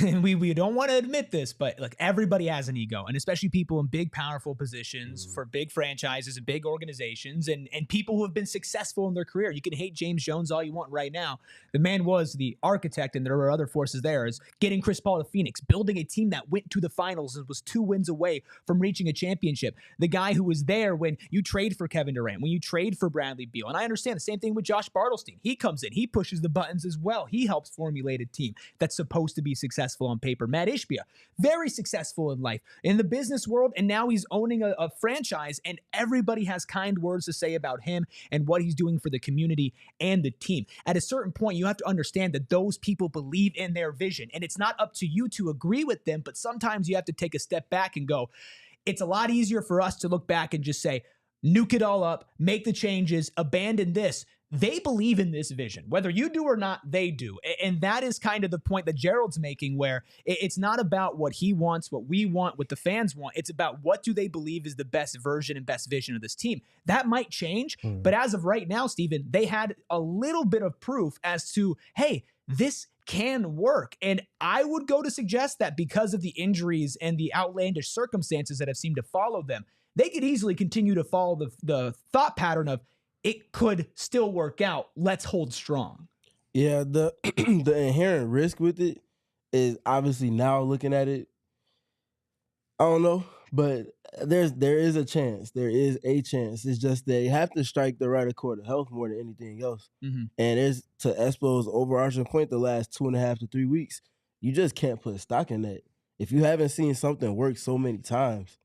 and we don't want to admit this, but like everybody has an ego, and especially people in big, powerful positions for big franchises and big organizations, and people who have been successful in their career. You can hate James Jones all you want right now. The man was the architect, and there were other forces there, is getting Chris Paul to Phoenix, building a team that went to the finals and was 2 wins away from reaching a championship. The guy who was there when you trade for Kevin Durant, when you trade for Bradley Beal. And I understand the same thing with Josh Bartlestein. He comes in, he pushes the buttons as well. He helps formulate a team that's supposed to be successful on paper. Matt Ishbia, very successful in life, in the business world, and now he's owning a franchise, and everybody has kind words to say about him and what he's doing for the community and the team. At a certain point, you have to understand that those people believe in their vision, and it's not up to you to agree with them, but sometimes you have to take a step back and go, it's a lot easier for us to look back and just say, nuke it all up, make the changes, abandon this. They believe in this vision. Whether you do or not, they do. And that is kind of the point that Gerald's making, where it's not about what he wants, what we want, what the fans want. It's about what do they believe is the best version and best vision of this team. That might change, but as of right now, Steven, they had a little bit of proof as to, hey, this can work. And I would go to suggest that because of the injuries and the outlandish circumstances that have seemed to follow them, they could easily continue to follow the thought pattern of, it could still work out. Let's hold strong. Yeah, the the inherent risk with it is obviously, now looking at it, I don't know, but there is a chance. There is a chance. It's just they have to strike the right accord of health more than anything else. Mm-hmm. And there's, to Espo's overarching point, the last 2.5 to 3 weeks, you just can't put stock in that. If you haven't seen something work so many times,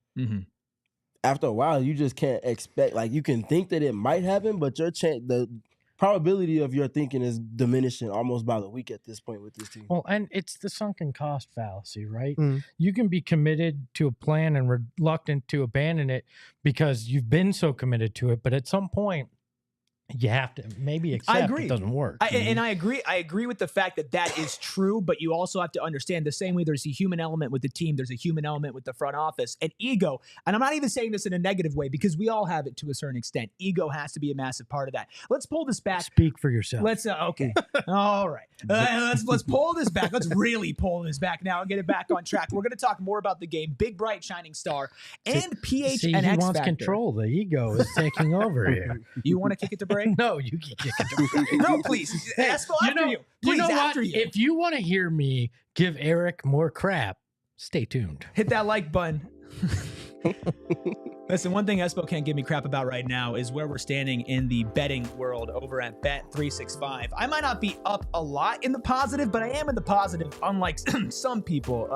after a while, you just can't expect, like, you can think that it might happen, but the probability of your thinking is diminishing almost by the week at this point with this team. Well, and it's the sunken cost fallacy, right? You can be committed to a plan and reluctant to abandon it because you've been so committed to it, but at some point, you have to maybe accept it doesn't work. And I agree. I agree with the fact that that is true, but you also have to understand the same way there's a human element with the team, there's a human element with the front office, and ego. And I'm not even saying this in a negative way, because we all have it to a certain extent. Ego has to be a massive part of that. Let's pull this back. Speak for yourself. Let's okay. All right. Let's pull this back. Let's really pull this back now and get it back on track. We're going to talk more about the game, Big Bright Shining Star, and PHNX-Factor. He wants control. The ego is taking over here. You want to kick it to break? No, you can kick it to break. No, please. Espo, after you. Please, you know after what? you. If you want to hear me give Eric more crap, stay tuned. Hit that like button. Listen, one thing Espo can't give me crap about right now is where we're standing in the betting world over at Bet365. I might not be up a lot in the positive, but I am in the positive, unlike some people,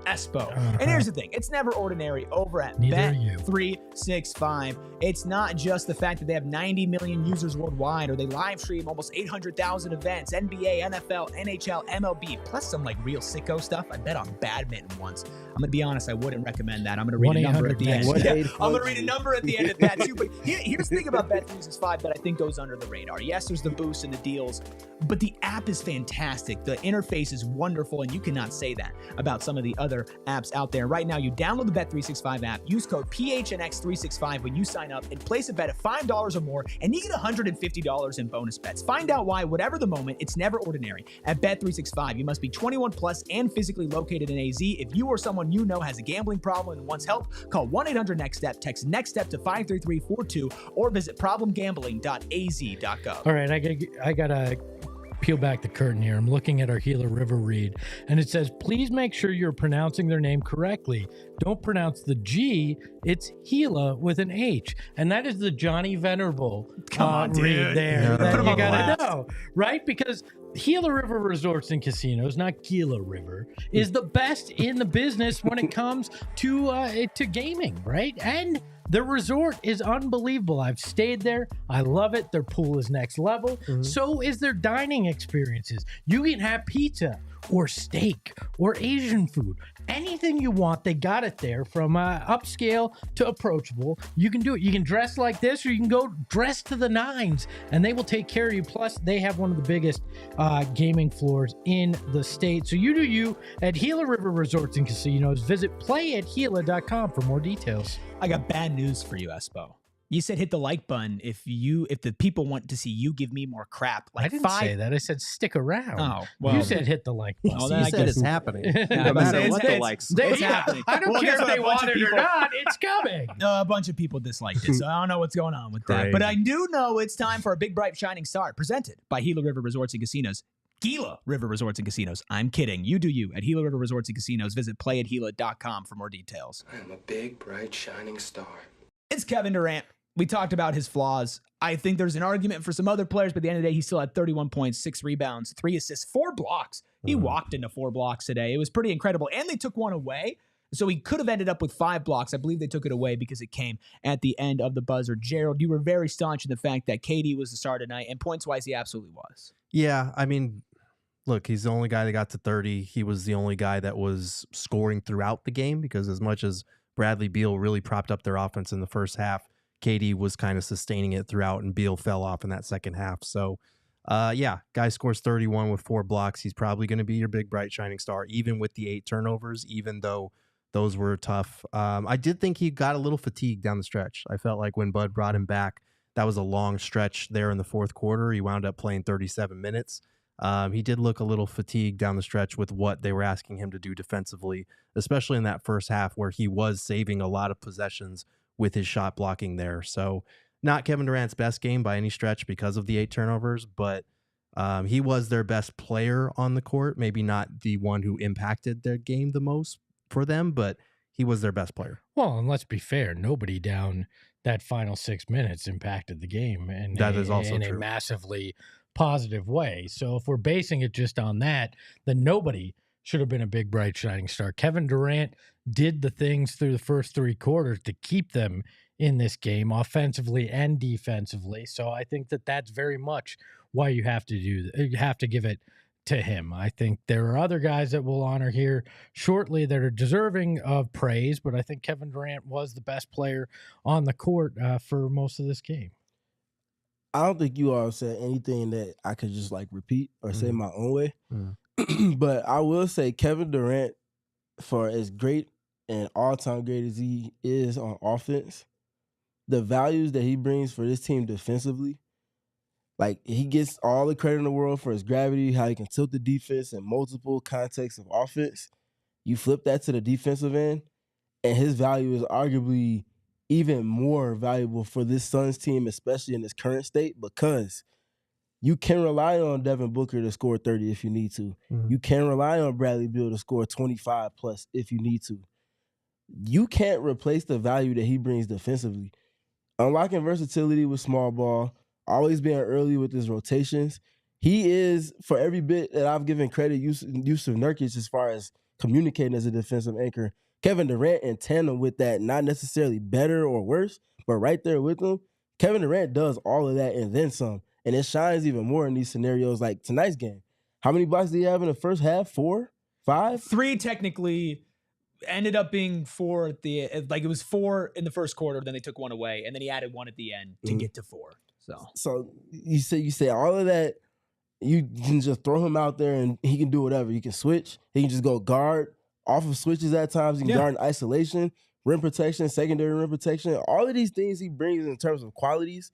Espo. And here's the thing. It's never ordinary over at Bet365. It's not just the fact that they have 90 million users worldwide, or they live stream almost 800,000 events, NBA, NFL, NHL, MLB, plus some like real sicko stuff. I bet on badminton once. I'm going to be honest, I wouldn't recommend that. I'm going to read a number at the end. I'm going to read a number at the end of that too. But here's the thing about Bet365 that I think goes under the radar. Yes, there's the boosts and the deals, but the app is fantastic. The interface is wonderful, and you cannot say that about some of the other apps out there. Right now, you download the Bet365 app, use code PHNX365 when you sign up, and place a bet of $5 or more, and you get $150 in bonus bets. Find out why, whatever the moment, it's never ordinary. At Bet365, you must be 21 plus and physically located in AZ. If you or someone you know has a gambling problem and wants help, call 1-800-NEXT-STEP, text NEXT-STEP to 53342, or visit problemgambling.az.gov. All right, I gotta peel back the curtain here. I'm looking at our Gila River read, and it says, please make sure you're pronouncing their name correctly. Don't pronounce the G. It's Gila with an H. And that is the Johnny Venerable read there. Yeah, that you gotta know, right? Because Gila River Resorts and Casinos, not Gila River, is the best in the business when it comes to gaming, right? And the resort is unbelievable. I've stayed there. I love it. Their pool is next level. So is their dining experiences. You can have pizza or steak or Asian food. Anything you want, they got it there, from upscale to approachable. You can do it. You can dress like this, or you can go dress to the nines, and they will take care of you. Plus, they have one of the biggest gaming floors in the state. So you do you at Gila River Resorts and Casinos. Visit playatgila.com for more details. I got bad news for you, Espo. You said hit the like button if the people want to see you give me more crap. Like I didn't say that. I said stick around. Oh, well, you said hit the like button. Well, you said it's happening. No matter what the likes. It's happening. I don't care guess if they what? want it or not. It's coming. A bunch of people disliked it, so I don't know what's going on with that. But I do know it's time for a big, bright, shining star presented by Gila River Resorts and Casinos. Gila River Resorts and Casinos. I'm kidding. You do you at Gila River Resorts and Casinos. Visit playatgila.com for more details. I'm a big, bright, shining star. It's Kevin Durant. We talked about his flaws. I think there's an argument for some other players, but at the end of the day, he still had 31 points, 6 rebounds, 3 assists, 4 blocks. He walked into 4 blocks today. It was pretty incredible. And they took one away. So he could have ended up with 5 blocks. I believe they took it away because it came at the end of the buzzer. Gerald, you were very staunch in the fact that KD was the star tonight, and points-wise, he absolutely was. Yeah, I mean, look, he's the only guy that got to 30. He was the only guy that was scoring throughout the game, because as much as Bradley Beal really propped up their offense in the first half, KD was kind of sustaining it throughout, and Beal fell off in that second half. So, yeah, guy scores 31 with 4 blocks. He's probably going to be your big, bright, shining star, even with the 8 turnovers, even though those were tough. I did think he got a little fatigued down the stretch. I felt like when Bud brought him back, that was a long stretch there in the fourth quarter. He wound up playing 37 minutes. He did look a little fatigued down the stretch with what they were asking him to do defensively, especially in that first half where he was saving a lot of possessions with his shot blocking there. So not Kevin Durant's best game by any stretch because of the 8 turnovers, but he was their best player on the court. Maybe not the one who impacted their game the most for them, but he was their best player. Well, and let's be fair, nobody down that final 6 minutes impacted the game, and that is also in true. a massively positive way. So if we're basing it just on that, then nobody should have been a big, bright, shining star. Kevin Durant did the things through the first 3 quarters to keep them in this game, offensively and defensively. So I think that that's very much why you have to give it to him. I think there are other guys that we'll honor here shortly that are deserving of praise, but I think Kevin Durant was the best player on the court for most of this game. I don't think you all said anything that I could just like repeat or say my own way. But I will say Kevin Durant, for as great and all-time great as he is on offense, the values that he brings for this team defensively, like he gets all the credit in the world for his gravity, how he can tilt the defense in multiple contexts of offense. You flip that to the defensive end, and his value is arguably even more valuable for this Suns team, especially in its current state, because you can rely on Devin Booker to score 30 if you need to. You can rely on Bradley Beal to score 25 plus if you need to. You can't replace the value that he brings defensively. Unlocking versatility with small ball, always being early with his rotations. He is, for every bit that I've given credit, Yusuf Nurkic as far as communicating as a defensive anchor, Kevin Durant in tandem with that, not necessarily better or worse, but right there with him, Kevin Durant does all of that and then some. And it shines even more in these scenarios like tonight's game. How many blocks did he have in the first half? 4? 5? 3 technically. Ended up being 4 at the like it was 4 in the first quarter, then they took 1 away, and then he added 1 at the end to get to 4. So you say all of that, you can just throw him out there and he can do whatever. He can switch, he can just go guard off of switches at times, he can guard in isolation, rim protection, secondary rim protection. All of these things he brings in terms of qualities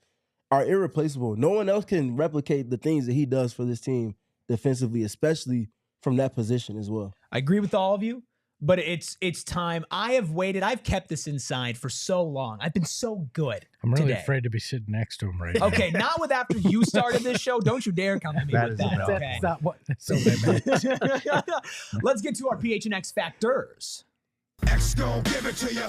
are irreplaceable. No one else can replicate the things that he does for this team defensively, especially from that position as well. I agree with all of you. But it's time. I have waited. I've kept this inside for so long. I've been so good. I'm really today. afraid to be sitting next to him right now. Okay, not with after you started this show. Don't you dare come to me with that. Okay. That's not what. That's so bad. Let's get to our PHNX factors. Give it to you.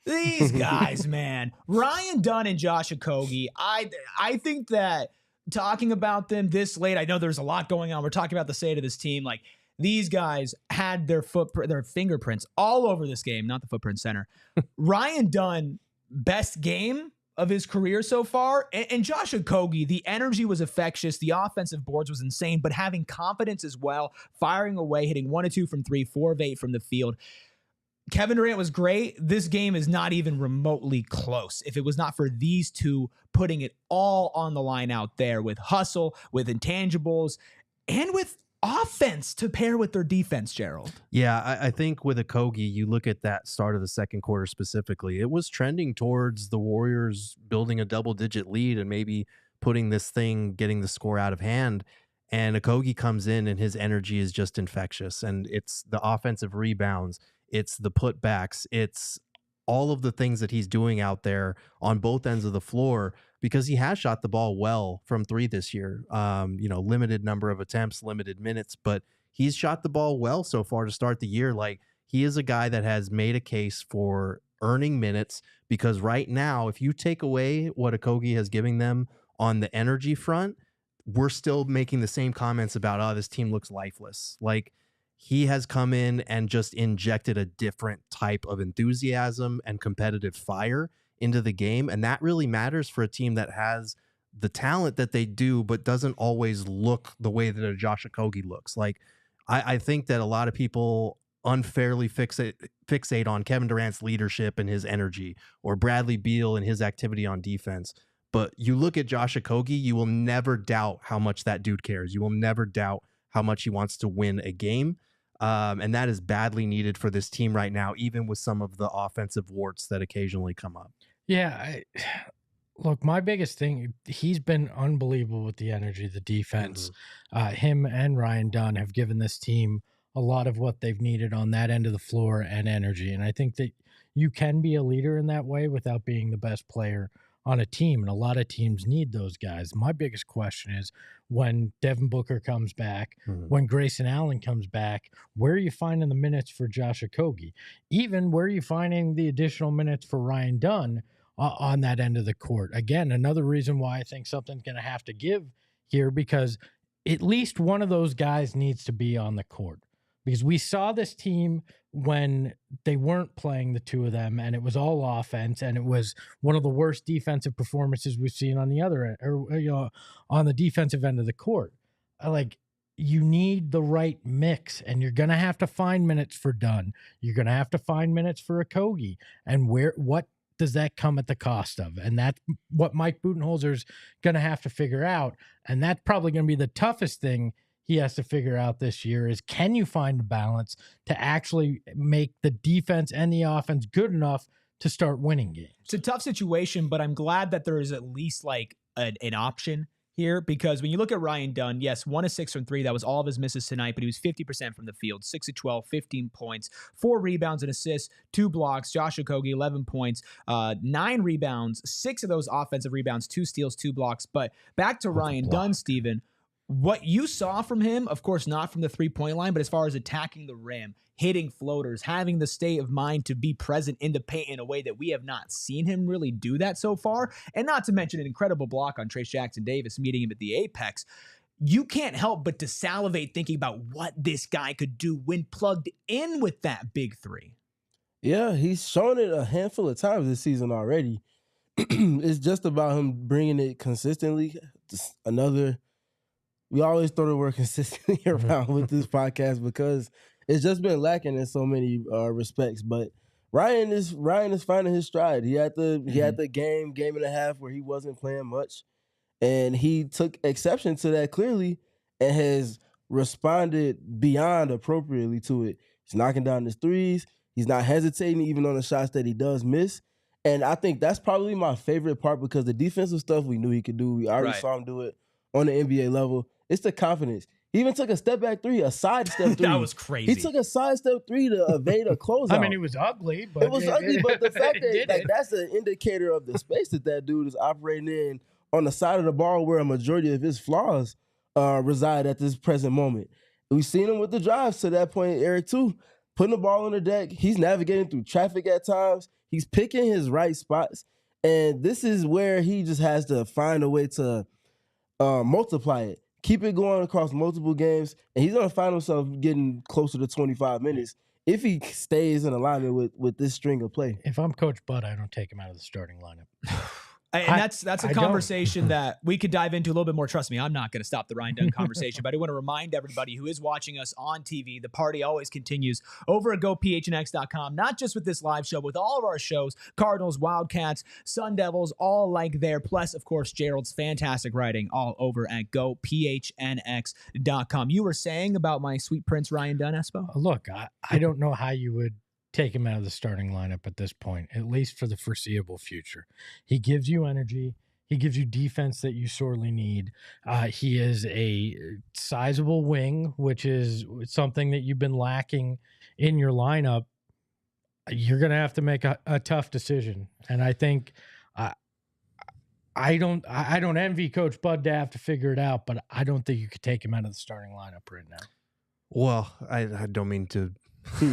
These guys, man. Ryan Dunn and Josh Okogie. I think that talking about them this late, I know there's a lot going on. We're talking about the state of this team. Like, these guys had their fingerprints all over this game, not the footprint center. Ryan Dunn, best game of his career so far. And Josh Okogie, the energy was infectious. The offensive boards was insane, but having confidence as well, firing away, hitting 1 of 2 from 3, 4 of 8 from the field. Kevin Durant was great. This game is not even remotely close. If it was not for these two putting it all on the line out there with hustle, with intangibles, and with offense to pair with their defense, Gerald. Yeah, I think with Okogie, you look at that start of the second quarter specifically, it was trending towards the Warriors building a double-digit lead and maybe putting this thing, getting the score out of hand. And Okogie comes in and his energy is just infectious. And it's the offensive rebounds, it's the putbacks, it's all of the things that he's doing out there on both ends of the floor, because he has shot the ball well from 3 this year. Limited number of attempts, limited minutes, but he's shot the ball well so far to start the year. Like, he is a guy that has made a case for earning minutes, because right now, if you take away what Okogie has given them on the energy front, we're still making the same comments about, oh, this team looks lifeless. Like, he has come in and just injected a different type of enthusiasm and competitive fire into the game. And that really matters for a team that has the talent that they do, but doesn't always look the way that a Josh Okogie looks. Like, I think that a lot of people unfairly fixate on Kevin Durant's leadership and his energy, or Bradley Beal and his activity on defense. But you look at Josh Okogie, you will never doubt how much that dude cares. You will never doubt how much he wants to win a game. And that is badly needed for this team right now, even with some of the offensive warts that occasionally come up. Yeah. Look, my biggest thing, he's been unbelievable with the energy, the defense. Him and Ryan Dunn have given this team a lot of what they've needed on that end of the floor and energy. And I think that you can be a leader in that way without being the best player on a team, and a lot of teams need those guys. My biggest question is, when Devin Booker comes back, when Grayson Allen comes back, where are you finding the minutes for Josh Okogie? Even where are you finding the additional minutes for Ryan Dunn on that end of the court? Again, another reason why I think something's going to have to give here, because at least one of those guys needs to be on the court. Because we saw this team when they weren't playing the two of them, and it was all offense, and it was one of the worst defensive performances we've seen on the other end, or on the defensive end of the court. Like, you need the right mix, and you're going to have to find minutes for Dunn. You're going to have to find minutes for Okogie, and what does that come at the cost of? And that's what Mike Budenholzer's going to have to figure out, and that's probably going to be the toughest thing he has to figure out this year, is, can you find a balance to actually make the defense and the offense good enough to start winning games? It's a tough situation, but I'm glad that there is at least like an option here, because when you look at Ryan Dunn, yes, 1 of 6 from 3, that was all of his misses tonight, but he was 50% from the field, 6 of 12, 15 points, 4 rebounds and assists, 2 blocks. Josh Okogie, 11 points, 9 rebounds, 6 of those offensive rebounds, 2 steals, 2 blocks. But back to Ryan Dunn, Steven, what you saw from him, of course, not from the 3-point line, but as far as attacking the rim, hitting floaters, having the state of mind to be present in the paint in a way that we have not seen him really do that so far, and not to mention an incredible block on Trayce Jackson-Davis, meeting him at the apex. You can't help but to salivate thinking about what this guy could do when plugged in with that big 3. Yeah, he's shown it a handful of times this season already. It's just about him bringing it consistently. Just we always throw the word consistently around with this podcast, because it's just been lacking in so many respects. But Ryan is finding his stride. He had the game and a half where he wasn't playing much, and he took exception to that clearly and has responded beyond appropriately to it. He's knocking down his threes. He's not hesitating even on the shots that he does miss. And I think that's probably my favorite part, because the defensive stuff we knew he could do. We already saw him do it on the NBA level. It's the confidence. He even took a step back 3, a side step 3. That was crazy. He took a side step 3 to evade a closeout. I mean, it was ugly, but it was ugly. But the fact that that's an indicator of the space that dude is operating in on the side of the ball, where a majority of his flaws reside at this present moment. We've seen him with the drives to that point, Eric, too. Putting the ball on the deck. He's navigating through traffic at times. He's picking his right spots. And this is where he just has to find a way to multiply it. Keep it going across multiple games, and he's going to find himself getting closer to 25 minutes if he stays in alignment with this string of play. If I'm Coach Bud, I don't take him out of the starting lineup. And that's a conversation that we could dive into a little bit more. Trust me, I'm not going to stop the Ryan Dunn conversation, but I want to remind everybody who is watching us on TV, the party always continues over at GoPHNX.com, not just with this live show, but with all of our shows, Cardinals, Wildcats, Sun Devils, all like there. Plus, of course, Gerald's fantastic writing all over at GoPHNX.com. You were saying about my sweet prince, Ryan Dunn, Espo? Look, I don't know how you would take him out of the starting lineup at this point, at least for the foreseeable future. He gives you energy. He gives you defense that you sorely need. He is a sizable wing, which is something that you've been lacking in your lineup. You're going to have to make a tough decision. And I think I don't envy Coach Bud to have to figure it out, but I don't think you could take him out of the starting lineup right now. Well, I don't mean to We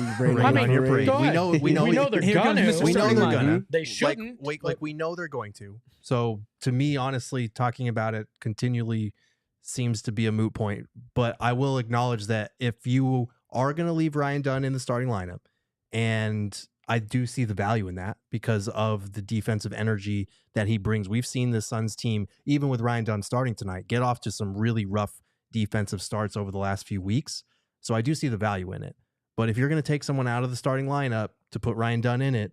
know they're gonna. They shouldn't. We know they're going to. So to me, honestly, talking about it continually seems to be a moot point. But I will acknowledge that if you are going to leave Ryan Dunn in the starting lineup, and I do see the value in that because of the defensive energy that he brings. We've seen the Suns team, even with Ryan Dunn starting tonight, get off to some really rough defensive starts over the last few weeks. So I do see the value in it. But if you're going to take someone out of the starting lineup to put Ryan Dunn in it,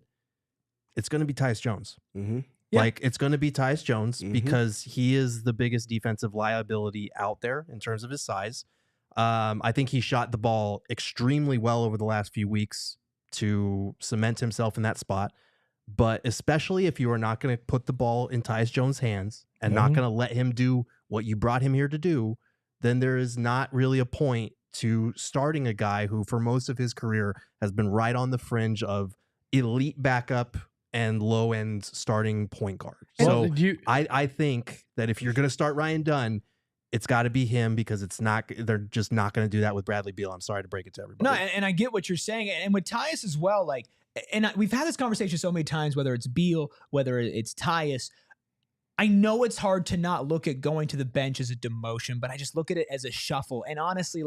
it's going to be Tyus Jones. Mm-hmm. Yeah. Like, it's going to be Tyus Jones because he is the biggest defensive liability out there in terms of his size. I think he shot the ball extremely well over the last few weeks to cement himself in that spot. But especially if you are not going to put the ball in Tyus Jones' hands and not going to let him do what you brought him here to do, then there is not really a point to starting a guy who for most of his career has been right on the fringe of elite backup and low end starting point guard. So I think that if you're going to start Ryan Dunn, it's got to be him because they're just not going to do that with Bradley Beal. I'm sorry to break it to everybody. No, and I get what you're saying. And with Tyus as well, we've had this conversation so many times, whether it's Beal, whether it's Tyus. I know it's hard to not look at going to the bench as a demotion, but I just look at it as a shuffle. And honestly,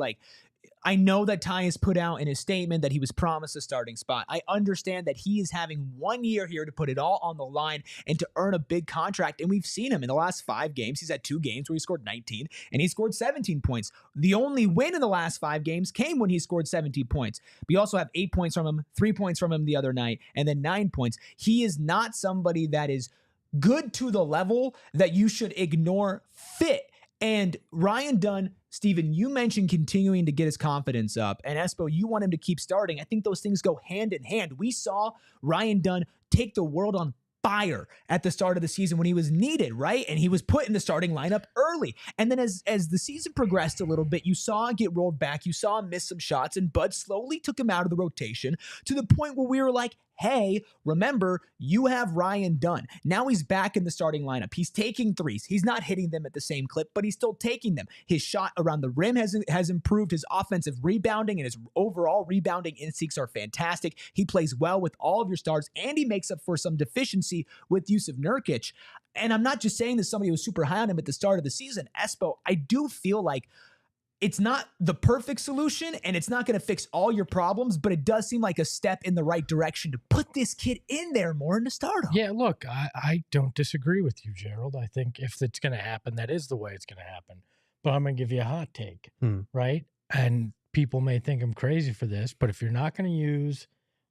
I know that Tyus put out in his statement that he was promised a starting spot. I understand that he is having 1 year here to put it all on the line and to earn a big contract. And we've seen him in the last 5 games. He's had 2 games where he scored 19 and he scored 17 points. The only win in the last 5 games came when he scored 17 points. We also have 8 points from him, 3 points from him the other night, and then 9 points. He is not somebody that is good to the level that you should ignore fit. And Ryan Dunn, Steven, you mentioned continuing to get his confidence up. And Espo, you want him to keep starting. I think those things go hand in hand. We saw Ryan Dunn take the world on fire at the start of the season when he was needed, right? And he was put in the starting lineup early. And then as the season progressed a little bit, you saw him get rolled back. You saw him miss some shots, and Bud slowly took him out of the rotation to the point where we were like, hey, remember, you have Ryan Dunn. Now he's back in the starting lineup. He's taking threes. He's not hitting them at the same clip, but he's still taking them. His shot around the rim has improved. His offensive rebounding and his overall rebounding instincts are fantastic. He plays well with all of your stars, and he makes up for some deficiency with Yusuf Nurkic. And I'm not just saying this, somebody was super high on him at the start of the season. Espo, I do feel like it's not the perfect solution and it's not going to fix all your problems, but it does seem like a step in the right direction to put this kid in there more in the stardom. Yeah, look, I don't disagree with you, Gerald. I think if it's going to happen, that is the way it's going to happen. But I'm going to give you a hot take, right? And people may think I'm crazy for this, but if you're not going to use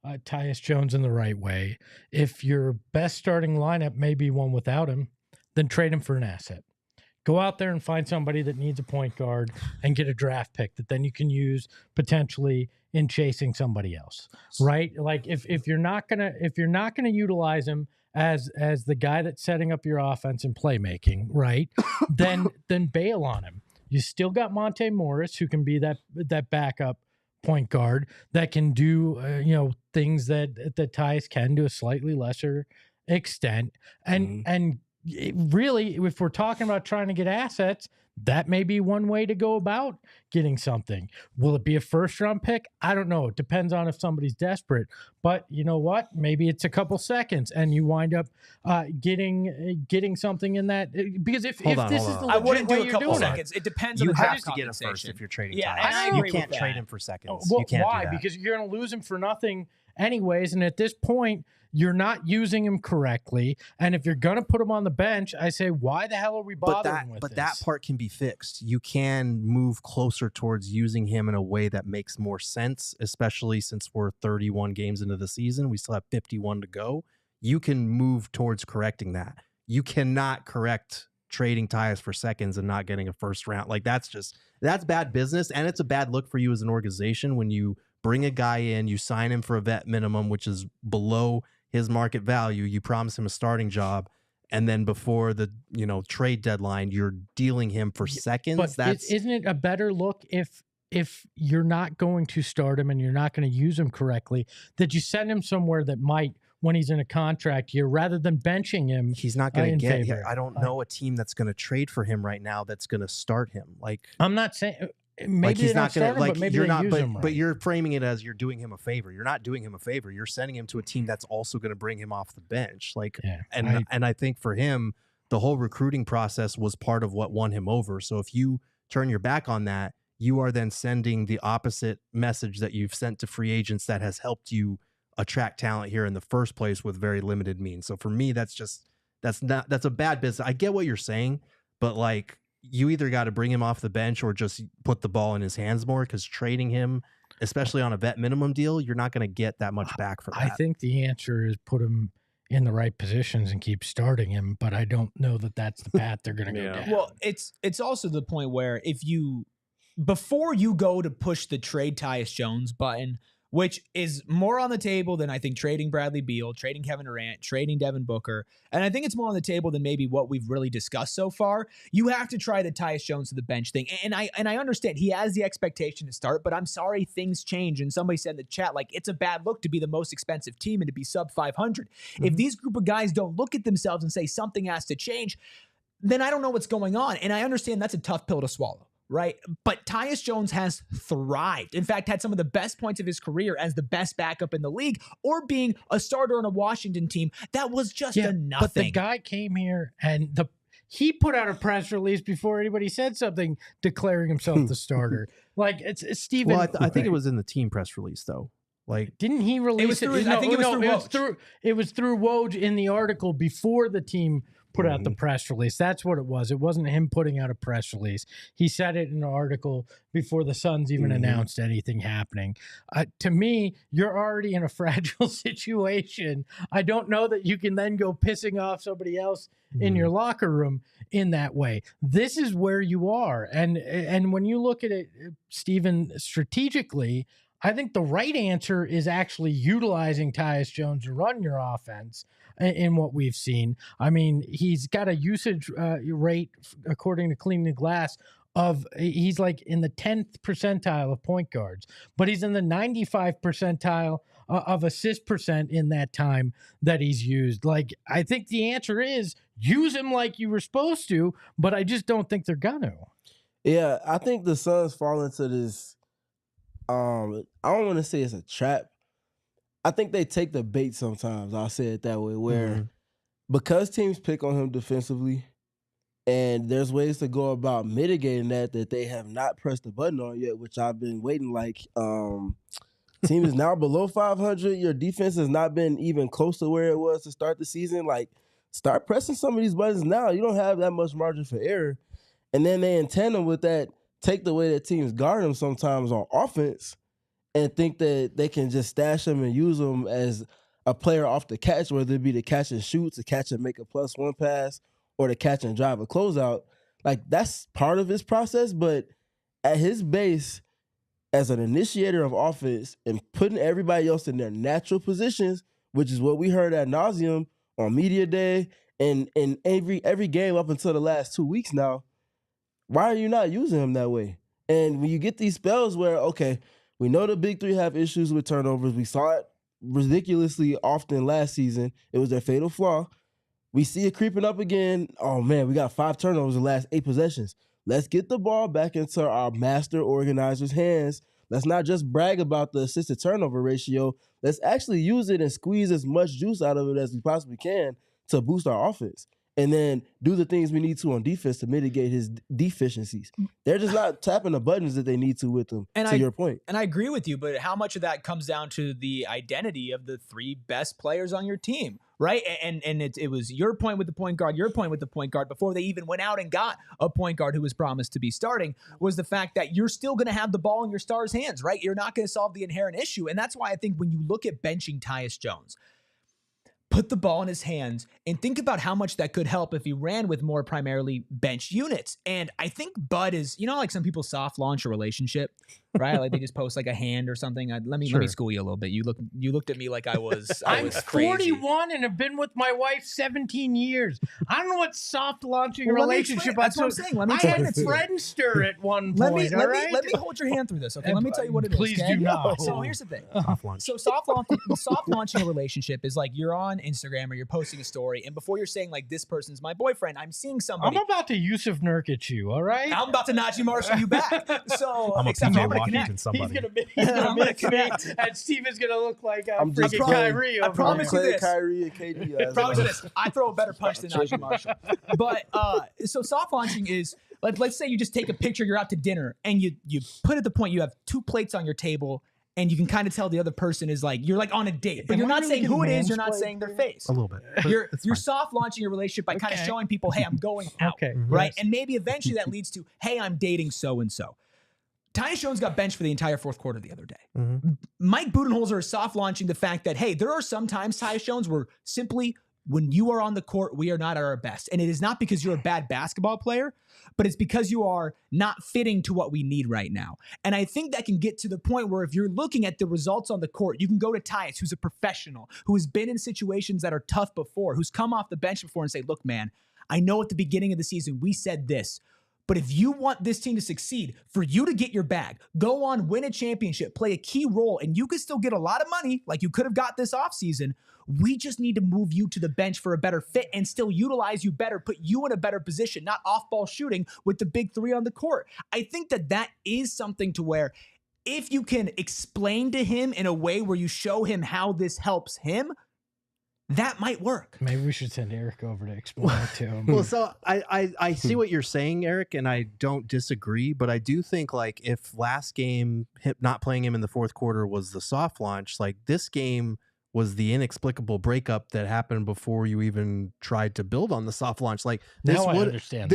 Tyus Jones in the right way, if your best starting lineup may be one without him, then trade him for an asset. Go out there and find somebody that needs a point guard and get a draft pick that then you can use potentially in chasing somebody else, right? Like if you're not gonna utilize him as the guy that's setting up your offense and playmaking, right? then bail on him. You still got Monte Morris, who can be that backup point guard that can do things that Tyus can to a slightly lesser extent, and really, if we're talking about trying to get assets, that may be one way to go about getting something. Will it be a first-round pick? I don't know. It depends on if somebody's desperate. But you know what? Maybe it's a couple seconds, and you wind up getting something in that. Because if this is the I wouldn't legit do way a couple you're doing seconds. It depends You on the have draft to get a first compensation. if you're trading Yeah, Tyus. and I agree You can't with trade that. him for seconds. Well, you can't why? do that. Because you're going to lose him for nothing anyways. And at this point, you're not using him correctly. And if you're going to put him on the bench, I say, why the hell are we bothering with this? But that part can be fixed. You can move closer towards using him in a way that makes more sense, especially since we're 31 games into the season. We still have 51 to go. You can move towards correcting that. You cannot correct trading Tyus for seconds and not getting a first round. Like, that's bad business. And it's a bad look for you as an organization when you bring a guy in, you sign him for a vet minimum, which is below his market value, you promise him a starting job, and then before the trade deadline, you're dealing him for seconds. But isn't it a better look if you're not going to start him and you're not going to use him correctly, that you send him somewhere that might, when he's in a contract year, rather than benching him? He's not going to get here. I don't know a team that's going to trade for him right now that's going to start him. Like, I'm not saying. Maybe he's not going to, like, maybe you're not, use him right. But you're framing it as you're doing him a favor. You're not doing him a favor. You're sending him to a team that's also going to bring him off the bench. Like, and I think for him, the whole recruiting process was part of what won him over. So if you turn your back on that, you are then sending the opposite message that you've sent to free agents that has helped you attract talent here in the first place with very limited means. So for me, that's a bad business. I get what you're saying, but like, you either got to bring him off the bench or just put the ball in his hands more, because trading him, especially on a vet minimum deal, you're not going to get that much back for that. I think the answer is put him in the right positions and keep starting him, but I don't know that that's the path they're going to go down. Well, it's also the point where before you go to push the trade Tyus Jones button, which is more on the table than I think trading Bradley Beal, trading Kevin Durant, trading Devin Booker. And I think it's more on the table than maybe what we've really discussed so far. You have to try the Tyus Jones to the bench thing. And I understand he has the expectation to start, but I'm sorry, things change. And somebody said in the chat, like, it's a bad look to be the most expensive team and to be sub 500. Mm-hmm. If these group of guys don't look at themselves and say something has to change, then I don't know what's going on. And I understand that's a tough pill to swallow. Right. But Tyus Jones has thrived. In fact, had some of the best points of his career as the best backup in the league, or being a starter on a Washington team that was just a nothing. But the guy came here and he put out a press release before anybody said something declaring himself the starter. Like, it's Steven. Well, I think it was in the team press release, though. Like, didn't he release it? I think it was through Woj. It was through Woj in the article before the team put out the press release. That's what it was. It wasn't him putting out a press release. He said it in an article before the Suns even announced anything happening. To me, you're already in a fragile situation. I don't know that you can then go pissing off somebody else in your locker room in that way. This is where you are. And when you look at it, Steven, strategically, I think the right answer is actually utilizing Tyus Jones to run your offense in what we've seen. I mean, he's got a usage rate, according to Cleaning the Glass, he's like in the 10th percentile of point guards, but he's in the 95 percentile of assist percent in that time that he's used. Like, I think the answer is use him like you were supposed to, but I just don't think they're gonna. Yeah, I think the Suns fall into this. I don't want to say it's a trap. I think they take the bait sometimes. I'll say it that way, where because teams pick on him defensively, and there's ways to go about mitigating that they have not pressed the button on yet, which I've been waiting. Like, team is now below 500. Your defense has not been even close to where it was to start the season. Like, start pressing some of these buttons now. You don't have that much margin for error. And then they in tandem with that, take the way that teams guard them sometimes on offense and think that they can just stash them and use them as a player off the catch, whether it be to catch and shoot, to catch and make a +1 pass, or to catch and drive a closeout. Like, that's part of his process, but at his base, as an initiator of offense and putting everybody else in their natural positions, which is what we heard ad nauseum on media day and in every game up until the last 2 weeks now, why are you not using him that way? And when you get these spells where, okay, we know the big three have issues with turnovers. We saw it ridiculously often last season. It was their fatal flaw. We see it creeping up again. Oh, man, we got 5 turnovers in the last 8 possessions. Let's get the ball back into our master organizer's hands. Let's not just brag about the assisted turnover ratio. Let's actually use it and squeeze as much juice out of it as we possibly can to boost our offense. and then do the things we need to on defense to mitigate his deficiencies. They're just not tapping the buttons that they need to with him, your point. And I agree with you, but how much of that comes down to the identity of the 3 best players on your team, right? And it was your point with the point guard, your point with the point guard, before they even went out and got a point guard who was promised to be starting, was the fact that you're still going to have the ball in your stars' hands, right? You're not going to solve the inherent issue. And that's why I think when you look at benching Tyus Jones, put the ball in his hands and think about how much that could help if he ran with more primarily bench units. And I think Bud is, like some people soft launch a relationship, right? Like they just post like a hand or something. Let me school you a little bit. You looked at me like I was I'm crazy. 41 and have been with my wife 17 years. I don't know what soft launching a relationship. That's what I'm saying. I had a Friendster at one point. Let me hold your hand through this, okay? Let me tell you what it is. Please okay? do not. So here's the thing. Soft launch. So soft launching a relationship is like you're on Instagram or you're posting a story, and before you're saying like this person's my boyfriend, I'm seeing somebody. I'm about to Yusuf Nurkic you, all right? I'm about to Najee Marshall you back. So I'm except I'm gonna Washington connect. somebody. He's gonna connect, and Steven's gonna look like freaking Kyrie. I promise you this. Kyrie and KD. I promise you this. I throw a better punch than Najee Marshall. But so soft launching is let's say you just take a picture, you're out to dinner, and you put at the point you have 2 plates on your table. And you can kind of tell the other person is like, you're like on a date, but you're not saying who it is. You're not saying their face. A little bit. You're soft launching your relationship by kind of showing people, hey, I'm going out. Right. And maybe eventually that leads to, hey, I'm dating so-and-so. Tyus Jones got benched for the entire 4th quarter the other day. Mike Budenholzer is soft launching the fact that, hey, there are some times, Tyus Jones, where simply when you are on the court, we are not at our best. And it is not because you're a bad basketball player, but it's because you are not fitting to what we need right now. And I think that can get to the point where if you're looking at the results on the court, you can go to Tyus, who's a professional, who has been in situations that are tough before, who's come off the bench before and say, look, man, I know at the beginning of the season we said this, but if you want this team to succeed, for you to get your bag, go on, win a championship, play a key role, and you could still get a lot of money like you could have got this offseason, we just need to move you to the bench for a better fit and still utilize you better, put you in a better position, not off-ball shooting with the big 3 on the court. I think that is something to where if you can explain to him in a way where you show him how this helps him, that might work. Maybe we should send Eric over to explain it to him. Well, so I see what you're saying, Eric, and I don't disagree, but I do think like if last game not playing him in the 4th quarter was the soft launch, like this game was the inexplicable breakup that happened before you even tried to build on the soft launch. Like this would have been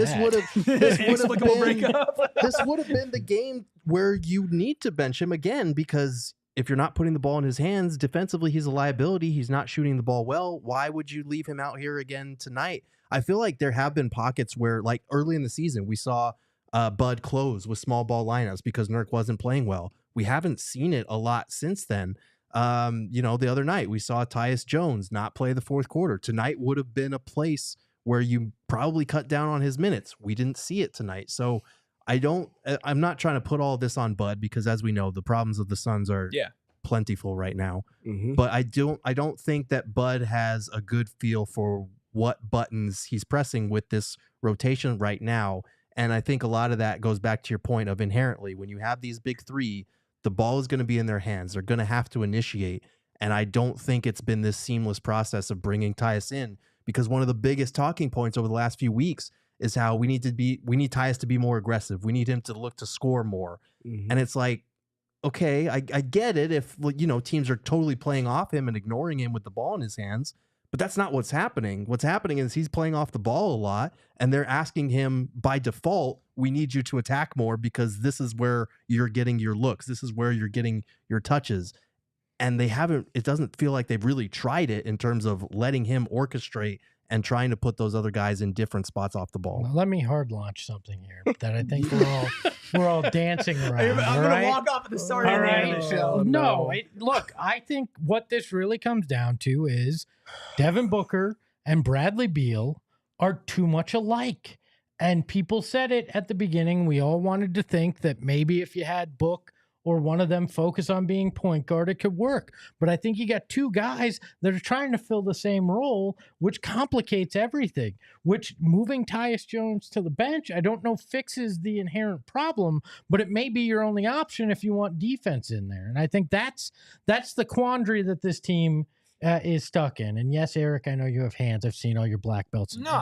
the game where you need to bench him again, because if you're not putting the ball in his hands defensively, he's a liability. He's not shooting the ball well. Why would you leave him out here again tonight? I feel like there have been pockets where, like early in the season, we saw Bud close with small ball lineups because Nurk wasn't playing well. We haven't seen it a lot since then. The other night we saw Tyus Jones not play the 4th quarter. Tonight would have been a place where you probably cut down on his minutes. We didn't see it tonight. So I'm not trying to put all this on Bud, because as we know, the problems of the Suns are plentiful right now. But I don't think that Bud has a good feel for what buttons he's pressing with this rotation right now. And I think a lot of that goes back to your point of inherently, when you have these big 3, the ball is going to be in their hands. They're going to have to initiate. And I don't think it's been this seamless process of bringing Tyus in, because one of the biggest talking points over the last few weeks is how we need Tyus to be more aggressive. We need him to look to score more. And it's like, okay, I get it if, teams are totally playing off him and ignoring him with the ball in his hands, but that's not what's happening. What's happening is he's playing off the ball a lot, and they're asking him by default, we need you to attack more because this is where you're getting your looks. This is where you're getting your touches. And it doesn't feel like they've really tried it in terms of letting him orchestrate and trying to put those other guys in different spots off the ball. Well, let me hard launch something here that I think we're all dancing around. I'm going to walk off at the start of the show. No, look, I think what this really comes down to is Devin Booker and Bradley Beal are too much alike. And people said it at the beginning. We all wanted to think that maybe if you had Book or one of them focus on being point guard, it could work. But I think you got 2 guys that are trying to fill the same role, which complicates everything, which moving Tyus Jones to the bench, I don't know fixes the inherent problem, but it may be your only option if you want defense in there. And I think that's the quandary that this team is stuck in. And yes, Eric, I know you have hands. I've seen all your black belts. No,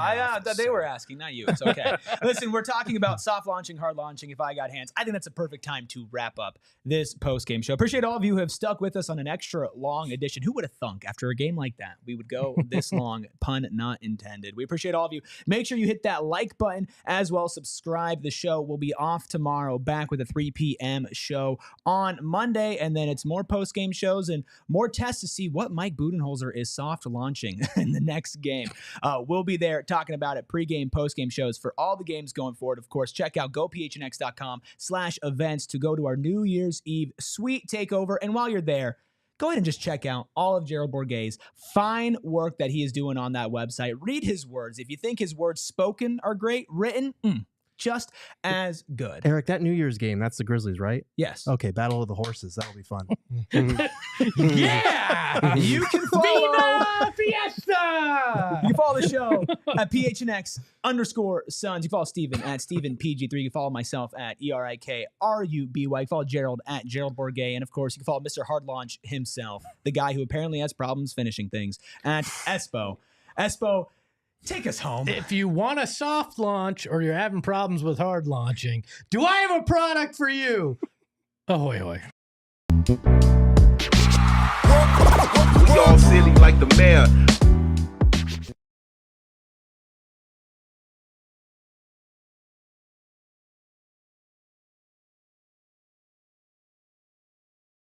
they were asking, not you. It's okay. Listen, we're talking about soft launching, hard launching. If I got hands, I think that's a perfect time to wrap up this post-game show. Appreciate all of you who have stuck with us on an extra long edition. Who would have thunk after a game like that we would go this long? Pun not intended. We appreciate all of you. Make sure you hit that like button as well. Subscribe. The show will be off tomorrow, back with a 3 p.m. show on Monday, and then it's more post-game shows and more tests to see what Mike Budenholzer is soft launching in the next game. We'll be there talking about it, pregame, postgame shows for all the games going forward. Of course, check out gophnx.com/events to go to our New Year's Eve suite takeover. And while you're there, go ahead and just check out all of Gerald Bourguet's fine work that he is doing on that website. Read his words. If you think his words spoken are great, written, just as good. Eric, that New Year's game, that's the Grizzlies, right? Yes. Okay, Battle of the Horses. That'll be fun. Yeah! You can follow Viva Fiesta! You can follow the show at PHNX_Suns. You can follow Steven at StevenPG3. You can follow myself at ERIKRUBY. You can follow Gerald at Gerald Bourguet. And of course, you can follow Mr. Hard Launch himself, the guy who apparently has problems finishing things, at Espo. Espo, take us home. If you want a soft launch or you're having problems with hard launching, do I have a product for you? Ahoy, hoy. We all silly like the mayor.